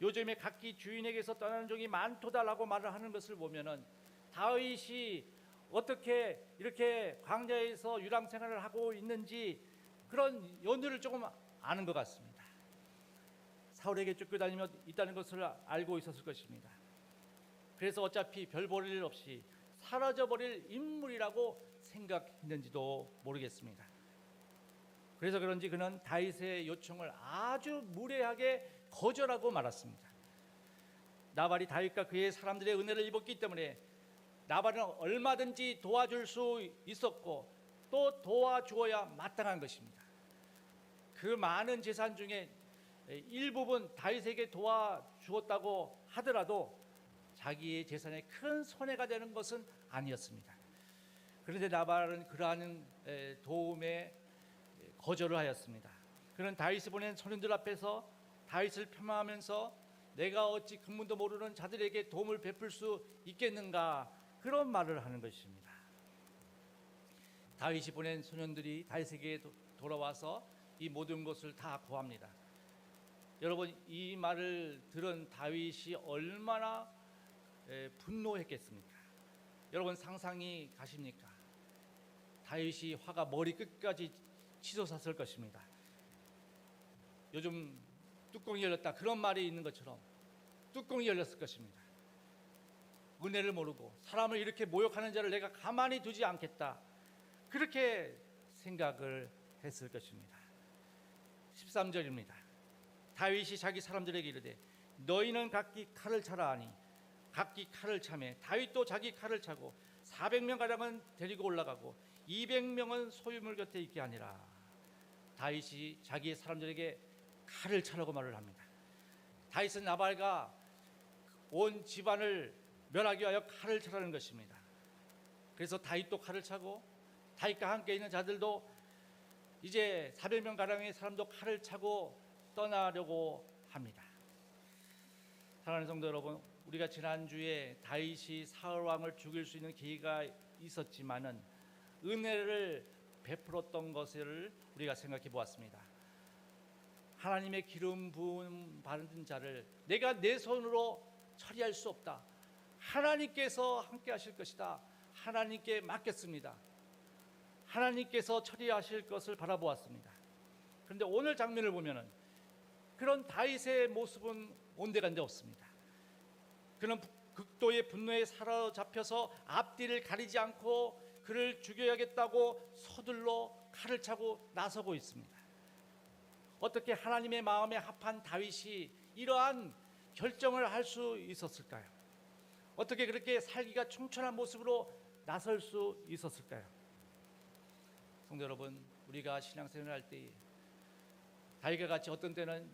요즘에 각기 주인에게서 떠나는 종이 많도다라고 말을 하는 것을 보면은 다윗이 어떻게 이렇게 광야에서 유랑 생활을 하고 있는지 그런 연유를 조금 아는 것 같습니다. 사울에게 쫓겨다니며 있다는 것을 알고 있었을 것입니다. 그래서 어차피 별 볼 일 없이 사라져버릴 인물이라고 생각했는지도 모르겠습니다. 그래서 그런지 그는 다윗의 요청을 아주 무례하게 거절하고 말았습니다. 나발이 다윗과 그의 사람들의 은혜를 입었기 때문에 나발은 얼마든지 도와줄 수 있었고 또 도와주어야 마땅한 것입니다. 그 많은 재산 중에 일부분 다윗에게 도와주었다고 하더라도 자기의 재산에 큰 손해가 되는 것은 아니었습니다. 그런데 나발은 그러한 도움에 거절을 하였습니다. 그는 다윗이 보낸 선인들 앞에서 다윗을 폄하하면서 내가 어찌 근문도 모르는 자들에게 도움을 베풀 수 있겠는가, 그런 말을 하는 것입니다. 다윗이 보낸 소년들이 다윗에게 돌아와서 이 모든 것을 다 구합니다. 여러분, 이 말을 들은 다윗이 얼마나 분노했겠습니까? 여러분, 상상이 가십니까? 다윗이 화가 머리 끝까지 치솟았을 것입니다. 요즘 뚜껑이 열렸다 그런 말이 있는 것처럼 뚜껑이 열렸을 것입니다. 은혜를 모르고 사람을 이렇게 모욕하는 자를 내가 가만히 두지 않겠다, 그렇게 생각을 했을 것입니다. 13절입니다. 다윗이 자기 사람들에게 이르되 너희는 각기 칼을 차라 하니 각기 칼을 차매 다윗도 자기 칼을 차고 400명 가량은 데리고 올라가고 200명은 소유물 곁에 있게 하니라. 다윗이 자기의 사람들에게 칼을 차라고 말을 합니다. 다윗은 나발과 온 집안을 멸하기 위하여 칼을 차라는 것입니다. 그래서 다윗도 칼을 차고 다윗과 함께 있는 자들도 이제 400명 가량의 사람도 칼을 차고 떠나려고 합니다. 사랑하는 성도 여러분, 우리가 지난주에 다윗이 사울 왕을 죽일 수 있는 기회가 있었지만은 은혜를 베풀었던 것을 우리가 생각해 보았습니다. 하나님의 기름 부음 받은 자를 내가 내 손으로 처리할 수 없다. 하나님께서 함께 하실 것이다. 하나님께 맡겼습니다. 하나님께서 처리하실 것을 바라보았습니다. 그런데 오늘 장면을 보면은 그런 다윗의 모습은 온데간데 없습니다. 그는 극도의 분노에 사로잡혀서 앞뒤를 가리지 않고 그를 죽여야겠다고 서둘러 칼을 차고 나서고 있습니다. 어떻게 하나님의 마음에 합한 다윗이 이러한 결정을 할 수 있었을까요? 어떻게 그렇게 살기가 충천한 모습으로 나설 수 있었을까요? 성도 여러분, 우리가 신앙생활을 할 때 다윗과 같이 어떤 때는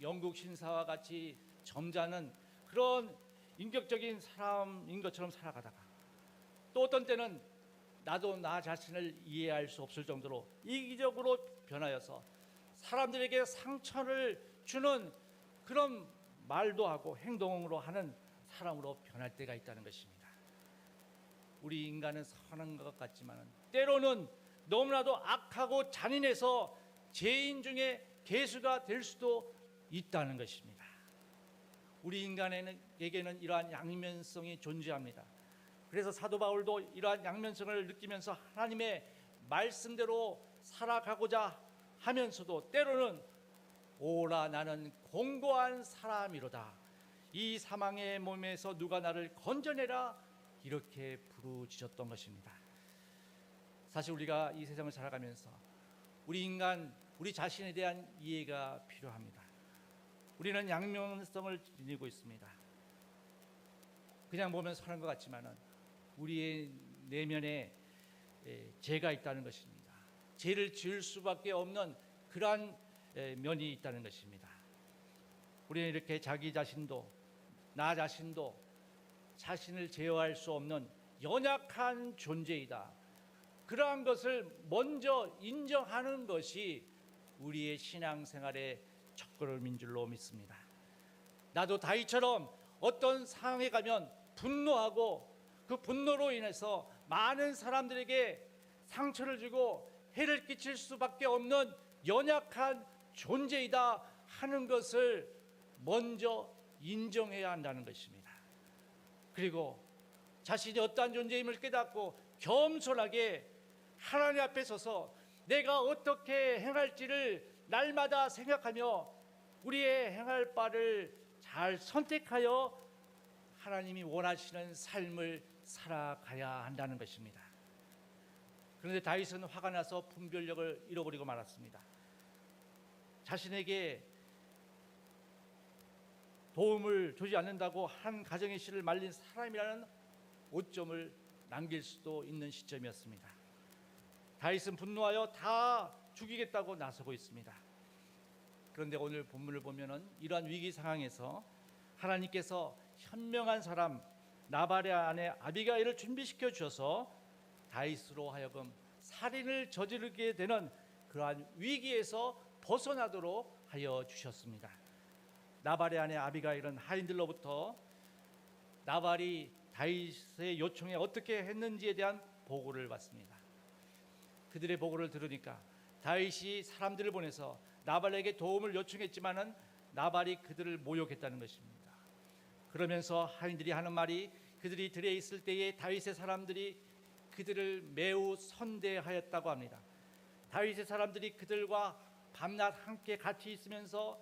영국 신사와 같이 점잖은 그런 인격적인 사람인 것처럼 살아가다가 또 어떤 때는 나도 나 자신을 이해할 수 없을 정도로 이기적으로 변하여서 사람들에게 상처를 주는 그런 말도 하고 행동으로 하는 사람으로 변할 때가 있다는 것입니다. 우리 인간은 선한 것 같지만 때로는 너무나도 악하고 잔인해서 죄인 중에 괴수가 될 수도 있다는 것입니다. 우리 인간에게는 이러한 양면성이 존재합니다. 그래서 사도 바울도 이러한 양면성을 느끼면서 하나님의 말씀대로 살아가고자 하면서도 때로는 오라 나는 공고한 사람이로다, 이 사망의 몸에서 누가 나를 건져내라, 이렇게 부르짖었던 것입니다. 사실 우리가 이 세상을 살아가면서 우리 인간, 우리 자신에 대한 이해가 필요합니다. 우리는 양면성을 지니고 있습니다. 그냥 보면 선한 것 같지만은 우리의 내면에 죄가 있다는 것입니다. 죄를 지을 수밖에 없는 그러한 면이 있다는 것입니다. 우리는 이렇게 자기 자신도 나 자신도 자신을 제어할 수 없는 연약한 존재이다, 그러한 것을 먼저 인정하는 것이 우리의 신앙생활의 첫걸음인 줄로 믿습니다. 나도 다윗처럼 어떤 상황에 가면 분노하고 그 분노로 인해서 많은 사람들에게 상처를 주고 해를 끼칠 수밖에 없는 연약한 존재이다 하는 것을 먼저 인정해야 한다는 것입니다. 그리고 자신이 어떠한 존재임을 깨닫고 겸손하게 하나님 앞에 서서 내가 어떻게 행할지를 날마다 생각하며 우리의 행할 바를 잘 선택하여 하나님이 원하시는 삶을 살아가야 한다는 것입니다. 그런데 다윗은 화가 나서 분별력을 잃어버리고 말았습니다. 자신에게 도움을 주지 않는다고 한 가정의 씨를 말린 사람이라는 오점을 남길 수도 있는 시점이었습니다. 다윗은 분노하여 다 죽이겠다고 나서고 있습니다. 그런데 오늘 본문을 보면은 이러한 위기 상황에서 하나님께서 현명한 사람 나발의 아내 아비가일을 준비시켜 주셔서 다윗으로 하여금 살인을 저지르게 되는 그러한 위기에서 벗어나도록 하여 주셨습니다. 나발의 아내 아비가일은 하인들로부터 나발이 다윗의 요청에 어떻게 했는지에 대한 보고를 받습니다. 그들의 보고를 들으니까 다윗이 사람들을 보내서 나발에게 도움을 요청했지만은 나발이 그들을 모욕했다는 것입니다. 그러면서 하인들이 하는 말이 그들이 들에 있을 때에 다윗의 사람들이 그들을 매우 선대하였다고 합니다. 다윗의 사람들이 그들과 밤낮 함께 같이 있으면서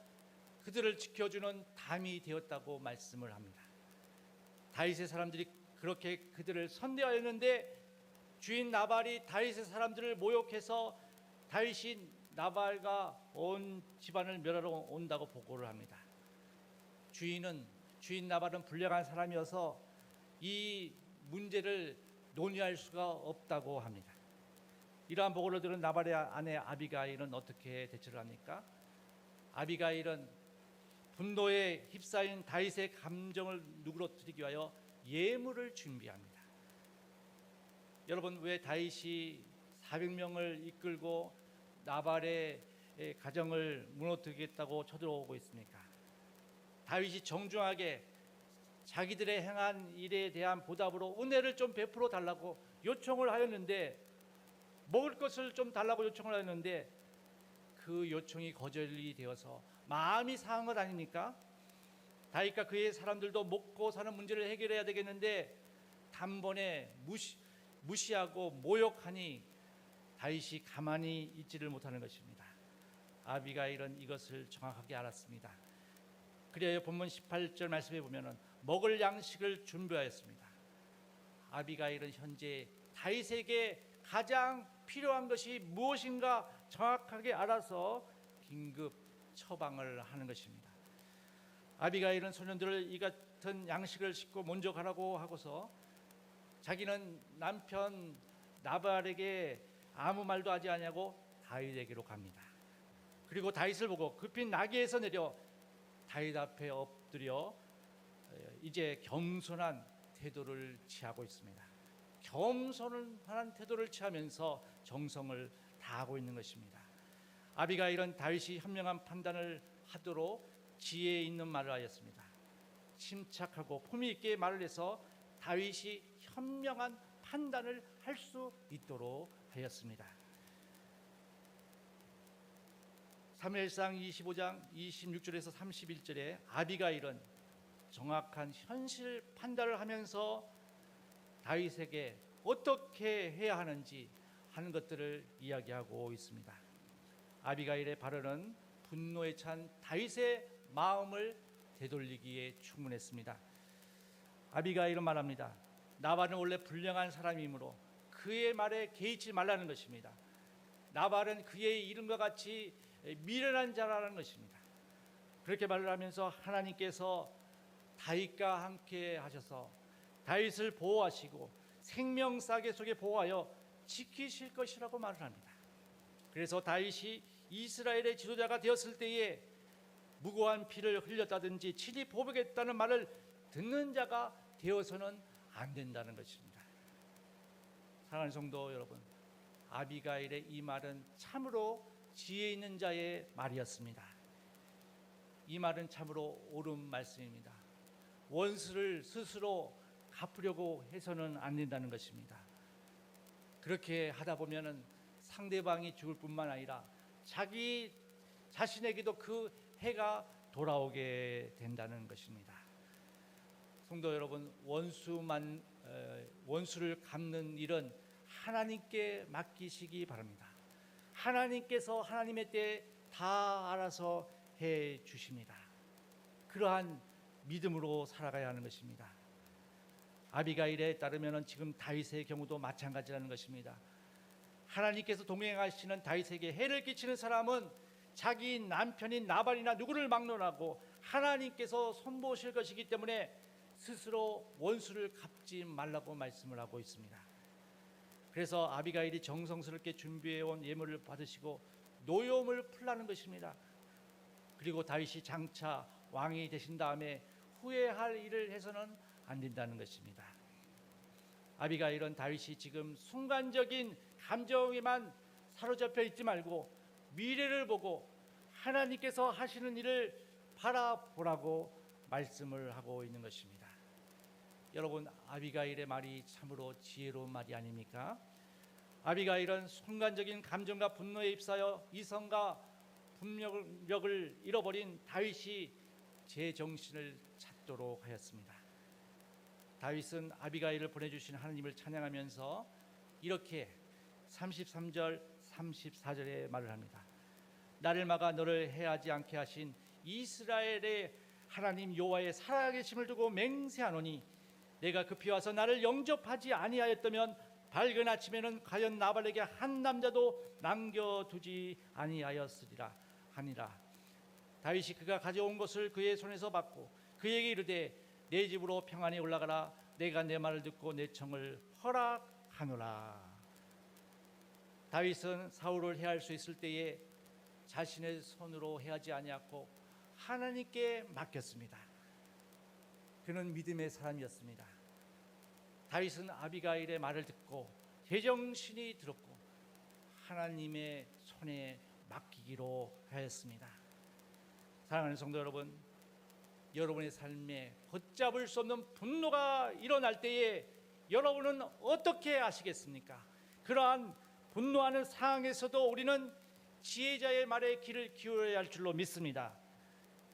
그들을 지켜주는 담이 되었다고 말씀을 합니다. 다윗의 사람들이 그렇게 그들을 선대하였는데 주인 나발이 다윗의 사람들을 모욕해서 다윗이 나발과 온 집안을 멸하러 온다고 보고를 합니다. 주인 나발은 불량한 사람이어서 이 문제를 논의할 수가 없다고 합니다. 이러한 보고를 들은 나발의 아내 아비가일은 어떻게 대처를 합니까? 아비가일은 분노에 휩싸인 다윗의 감정을 누그러뜨리기 위하여 예물을 준비합니다. 여러분, 왜 다윗이 400명을 이끌고 나발의 가정을 무너뜨리겠다고 쳐들어오고 있습니까? 다윗이 정중하게 자기들의 행한 일에 대한 보답으로 은혜를 좀 베풀어 달라고 요청을 하였는데, 먹을 것을 좀 달라고 요청을 하였는데 그 요청이 거절이 되어서 마음이 상한 것 아닙니까? 다윗과 그의 사람들도 먹고 사는 문제를 해결해야 되겠는데 단번에 무시하고 모욕하니 다윗이 가만히 있지를 못하는 것입니다. 아비가일은 이것을 정확하게 알았습니다. 그래야 본문 18절 말씀에 보면은 먹을 양식을 준비하였습니다. 아비가일은 현재 다윗에게 가장 필요한 것이 무엇인가 정확하게 알아서 긴급 처방을 하는 것입니다. 아비가일은 소년들을 이 같은 양식을 싣고 먼저 가라고 하고서 자기는 남편 나발에게 아무 말도 하지 아니하고 다윗에게로 갑니다. 그리고 다윗을 보고 급히 나귀에서 내려 다윗 앞에 엎드려 이제 겸손한 태도를 취하고 있습니다. 겸손한 태도를 취하면서 정성을 다하고 있는 것입니다. 아비가일은 다윗이 현명한 판단을 하도록 지혜 있는 말을 하였습니다. 침착하고 품위 있게 말을 해서 다윗이 현명한 판단을 할 수 있도록 하였습니다. 사무엘상 25장 26절에서 31절에 아비가일은 정확한 현실 판단을 하면서 다윗에게 어떻게 해야 하는지 하는 것들을 이야기하고 있습니다. 아비가일의 발언은 분노에 찬 다윗의 마음을 되돌리기에 충분했습니다. 아비가일은 말합니다. 나발은 원래 불량한 사람이므로 그의 말에 개의치 말라는 것입니다. 나발은 그의 이름과 같이 미련한 자라는 것입니다. 그렇게 말을 하면서 하나님께서 다윗과 함께 하셔서 다윗을 보호하시고 생명싸개 속에 보호하여 지키실 것이라고 말을 합니다. 그래서 다윗이 이스라엘의 지도자가 되었을 때에 무고한 피를 흘렸다든지 친히 보복했다는 말을 듣는 자가 되어서는 안 된다는 것입니다. 사랑하는 성도 여러분, 아비가일의 이 말은 참으로 지혜 있는 자의 말이었습니다. 이 말은 참으로 옳은 말씀입니다. 원수를 스스로 갚으려고 해서는 안 된다는 것입니다. 그렇게 하다 보면은 상대방이 죽을 뿐만 아니라 자기 자신에게도 그 해가 돌아오게 된다는 것입니다. 성도 여러분, 원수를 갚는 일은 하나님께 맡기시기 바랍니다. 하나님께서 하나님의 때에 다 알아서 해 주십니다. 그러한 믿음으로 살아가야 하는 것입니다. 아비가일에 따르면 지금 다윗의 경우도 마찬가지라는 것입니다. 하나님께서 동행하시는 다윗에게 해를 끼치는 사람은 자기 남편인 나발이나 누구를 막론하고 하나님께서 손보실 것이기 때문에 스스로 원수를 갚지 말라고 말씀을 하고 있습니다. 그래서 아비가일이 정성스럽게 준비해온 예물을 받으시고 노여움을 풀라는 것입니다. 그리고 다윗이 장차 왕이 되신 다음에 후회할 일을 해서는 안 된다는 것입니다. 아비가일은 다윗이 지금 순간적인 감정에만 사로잡혀 있지 말고 미래를 보고 하나님께서 하시는 일을 바라보라고 말씀을 하고 있는 것입니다. 여러분, 아비가일의 말이 참으로 지혜로운 말이 아닙니까? 아비가일은 순간적인 감정과 분노에 휩싸여 이성과 분별력을 잃어버린 다윗이 제정신을 찾도록 하였습니다. 다윗은 아비가일을 보내주신 하나님을 찬양하면서 이렇게 33절 34절에 말을 합니다. 나를 막아 너를 해하지 않게 하신 이스라엘의 하나님 여호와의 살아계심을 두고 맹세하노니 내가 급히 와서 나를 영접하지 아니하였다면 밝은 아침에는 과연 나발에게 한 남자도 남겨두지 아니하였으리라 하니라. 다윗이 그가 가져온 것을 그의 손에서 받고 그에게 이르되 내 집으로 평안히 올라가라. 내가 내 말을 듣고 내 청을 허락하노라. 다윗은 사울을 해할 수 있을 때에 자신의 손으로 해하지 아니하고 하나님께 맡겼습니다. 그는 믿음의 사람이었습니다. 다윗은 아비가일의 말을 듣고 제정신이 들었고 하나님의 손에 맡기기로 하였습니다. 사랑하는 성도 여러분, 여러분의 삶에 걷잡을 수 없는 분노가 일어날 때에 여러분은 어떻게 하시겠습니까? 그러한 분노하는 상황에서도 우리는 지혜자의 말에 귀를 기울여야 할 줄로 믿습니다.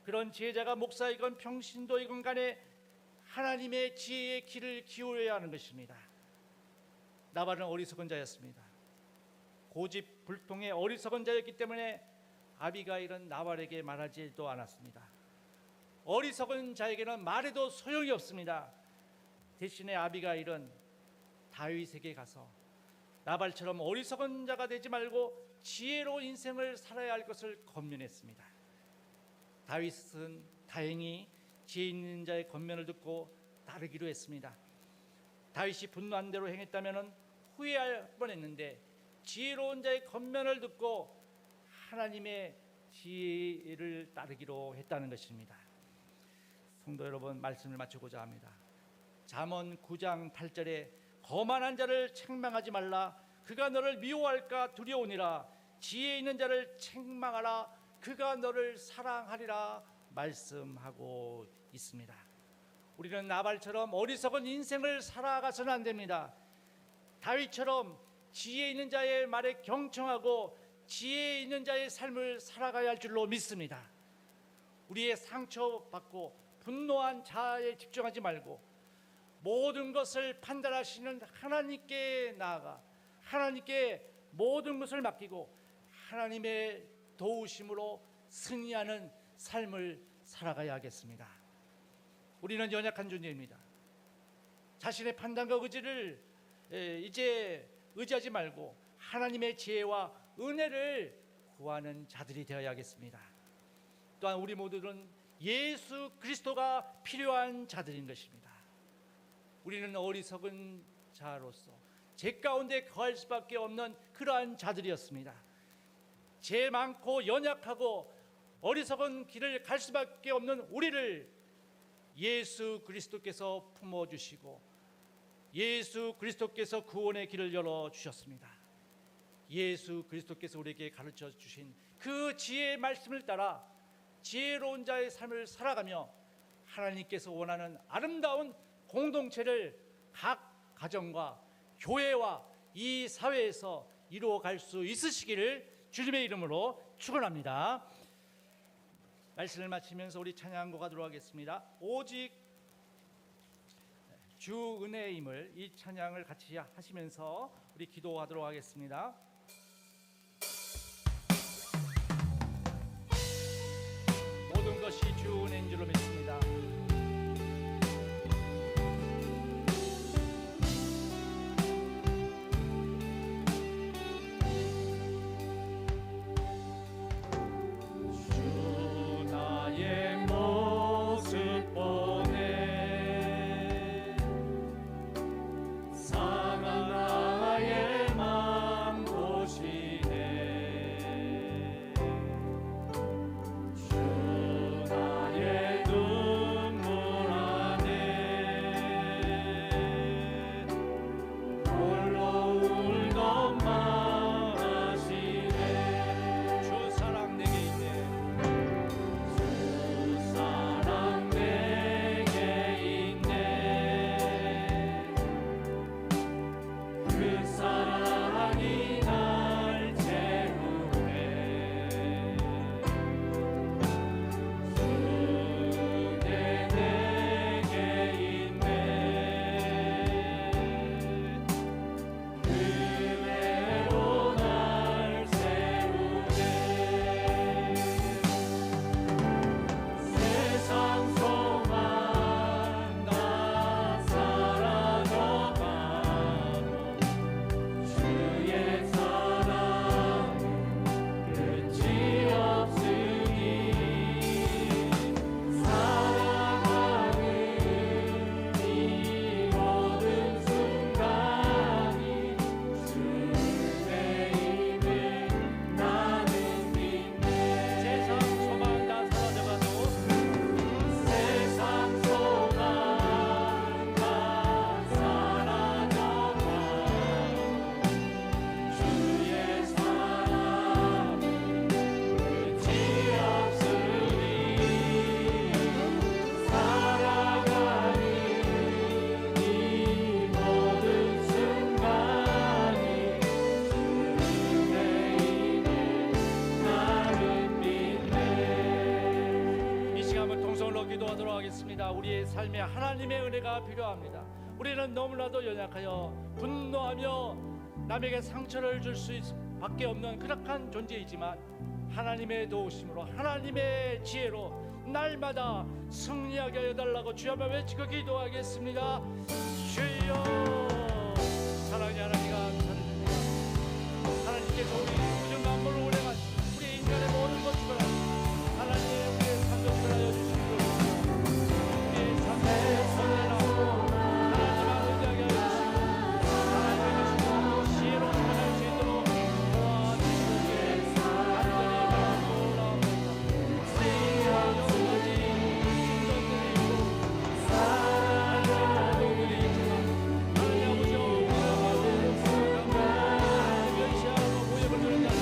그런 지혜자가 목사이건 평신도이건 간에 하나님의 지혜의 귀를 기울여야 하는 것입니다. 나발은 어리석은 자였습니다. 고집불통의 어리석은 자였기 때문에 아비가일은 나발에게 말하지도 않았습니다. 어리석은 자에게는 말해도 소용이 없습니다. 대신에 아비가일은 다윗에게 가서 나발처럼 어리석은 자가 되지 말고 지혜로운 인생을 살아야 할 것을 권면했습니다. 다윗은 다행히 지혜 있는 자의 권면을 듣고 따르기로 했습니다. 다윗이 분노한 대로 행했다면 후회할 뻔했는데 지혜로운 자의 권면을 듣고 하나님의 지혜를 따르기로 했다는 것입니다. 성도 여러분, 말씀을 마치고자 합니다. 잠언 9장 8절에 거만한 자를 책망하지 말라. 그가 너를 미워할까 두려우니라. 지혜 있는 자를 책망하라. 그가 너를 사랑하리라 말씀하고 있습니다. 우리는 나발처럼 어리석은 인생을 살아가서는 안 됩니다. 다윗처럼 지혜 있는 자의 말에 경청하고 지혜 있는 자의 삶을 살아가야 할 줄로 믿습니다. 우리의 상처받고 분노한 자에 집중하지 말고 모든 것을 판단하시는 하나님께 나아가 하나님께 모든 것을 맡기고 하나님의 도우심으로 승리하는 삶을 살아가야 하겠습니다. 우리는 연약한 존재입니다. 자신의 판단과 의지를 이제 의지하지 말고 하나님의 지혜와 은혜를 구하는 자들이 되어야겠습니다. 또한 우리 모두는 예수 그리스도가 필요한 자들인 것입니다. 우리는 어리석은 자로서 죄 가운데 거할 수밖에 없는 그러한 자들이었습니다. 죄 많고 연약하고 어리석은 길을 갈 수밖에 없는 우리를 예수 그리스도께서 품어주시고 예수 그리스도께서 구원의 길을 열어주셨습니다. 예수 그리스도께서 우리에게 가르쳐 주신 그 지혜의 말씀을 따라 지혜로운 자의 삶을 살아가며 하나님께서 원하는 아름다운 공동체를 각 가정과 교회와 이 사회에서 이루어갈 수 있으시기를 주님의 이름으로 축원합니다. 말씀을 마치면서 우리 찬양곡 하도록 하겠습니다. 오직 주 은혜임을, 이 찬양을 같이 하시면서 우리 기도하도록 하겠습니다. 모든 것이 주 은혜인 줄로 믿습니다. 상한 나의 맘 통성으로 기도하도록 하겠습니다. 우리의 삶에 하나님의 은혜가 필요합니다. 우리는 너무나도 연약하여 분노하며 남에게 상처를 줄 수밖에 없는 그렇한 존재이지만 하나님의 도우심으로 하나님의 지혜로 날마다 승리하게 하여 달라고 주여 한번 외치고 기도하겠습니다. 주여, 사랑의 하나님 감사드립니다. 하나님께서 우리 모든 만물을 운행하시고 우리 인간의 모든 것들을 하나님의 우리의 삶을 하여 주시고 우리의 삶의 선을 나오고 하나님을 의지하게 하여 주시고 하나님의 주시고 지혜로 살아갈 수 있도록 도와주시기를 간절히 바라고 나옵니다. 여러가지 충전들이 있고 하나님의 모든 일이 있지만 하나님 아버지여 멸시하고 모욕을 주는 자들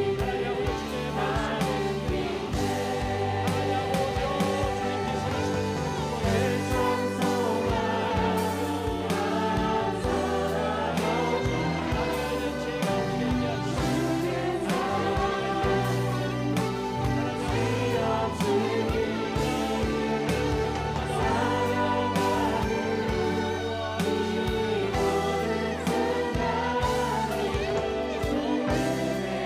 하나님 아버지 주님의 말씀을 하나님 아버지여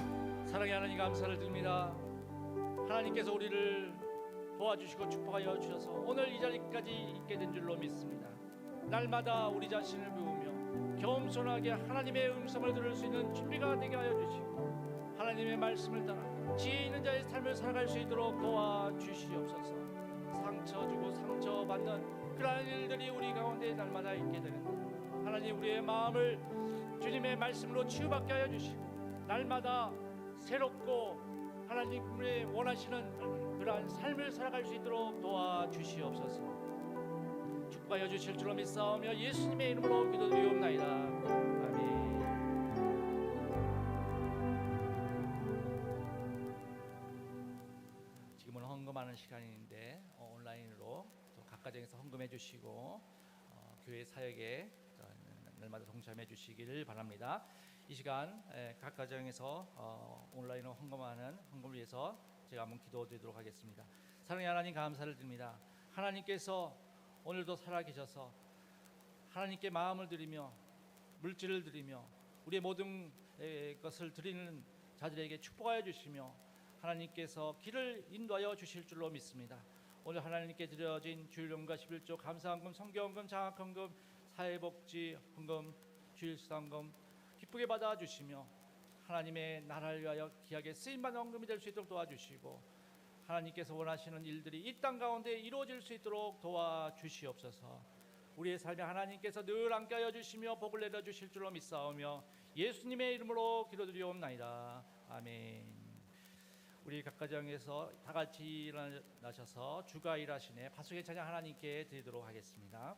주님께서 사랑의 하나님 감사를 드립니다. 하나님께서 우리를 도와주시고 축복하여 주셔서 오늘 이 자리까지 있게 된 줄로 믿습니다. 날마다 우리 자신을 비우며 겸손하게 하나님의 음성을 들을 수 있는 준비가 되게 하여 주시고 하나님의 말씀을 따라 지혜 있는 자의 삶을 살아갈 수 있도록 도와주시옵소서. 상처 주고 상처받는 그러한 일들이 우리 가운데 날마다 있게 되는 하나님, 우리의 마음을 주님의 말씀으로 치유받게 하여 주시고 날마다 새롭고 하나님의 원하시는 그러한 삶을 살아갈 수 있도록 도와주시옵소서. 축복하여 주실 줄로 믿사오며 예수님의 이름으로 기도드리옵나이다. 아멘. 지금은 헌금하는 시간인데 온라인으로 또 각 가정에서 헌금해 주시고 교회 사역에 날마다 동참해 주시기를 바랍니다. 이 시간 각 가정에서 온라인으로 헌금하는 헌금을 위해서 제가 한번 기도드리도록 하겠습니다. 사랑의 하나님 감사를 드립니다. 하나님께서 오늘도 살아계셔서 하나님께 마음을 드리며 물질을 드리며 우리의 모든 것을 드리는 자들에게 축복하여 주시며 하나님께서 길을 인도하여 주실 줄로 믿습니다. 오늘 하나님께 드려진 주일헌금과 11조 감사헌금, 성경헌금, 장학헌금, 사회복지 헌금, 주일수당금 기쁘게 받아주시며 하나님의 나라를 위하여 귀하게 쓰임받는 헌금이 될 수 있도록 도와주시고 하나님께서 원하시는 일들이 이 땅 가운데 이루어질 수 있도록 도와주시옵소서. 우리의 삶에 하나님께서 늘 함께하여 주시며 복을 내려주실 줄로 믿사오며 예수님의 이름으로 기도드리옵나이다. 아멘. 우리 각 가정에서 다 같이 일어나셔서 주가 일하시네 파수의 찬양 하나님께 드리도록 하겠습니다.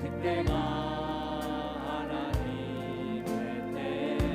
그때가 하나님의 때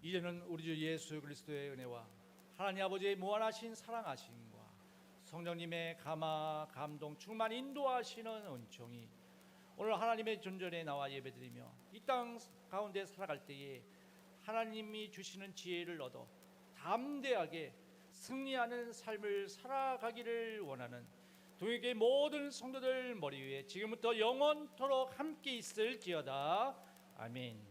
이제는 우리 주 예수 그리스도의 은혜와 하나님 아버지의 무한하신 사랑하심과 성령님의 감화 감동 충만 인도하시는 은총이 오늘 하나님의 존전에 나와 예배드리며 이 땅 가운데 살아갈 때에 하나님이 주시는 지혜를 얻어 담대하게 승리하는 삶을 살아가기를 원하는 동역의 모든 성도들 머리 위에 지금부터 영원토록 함께 있을지어다. 아멘.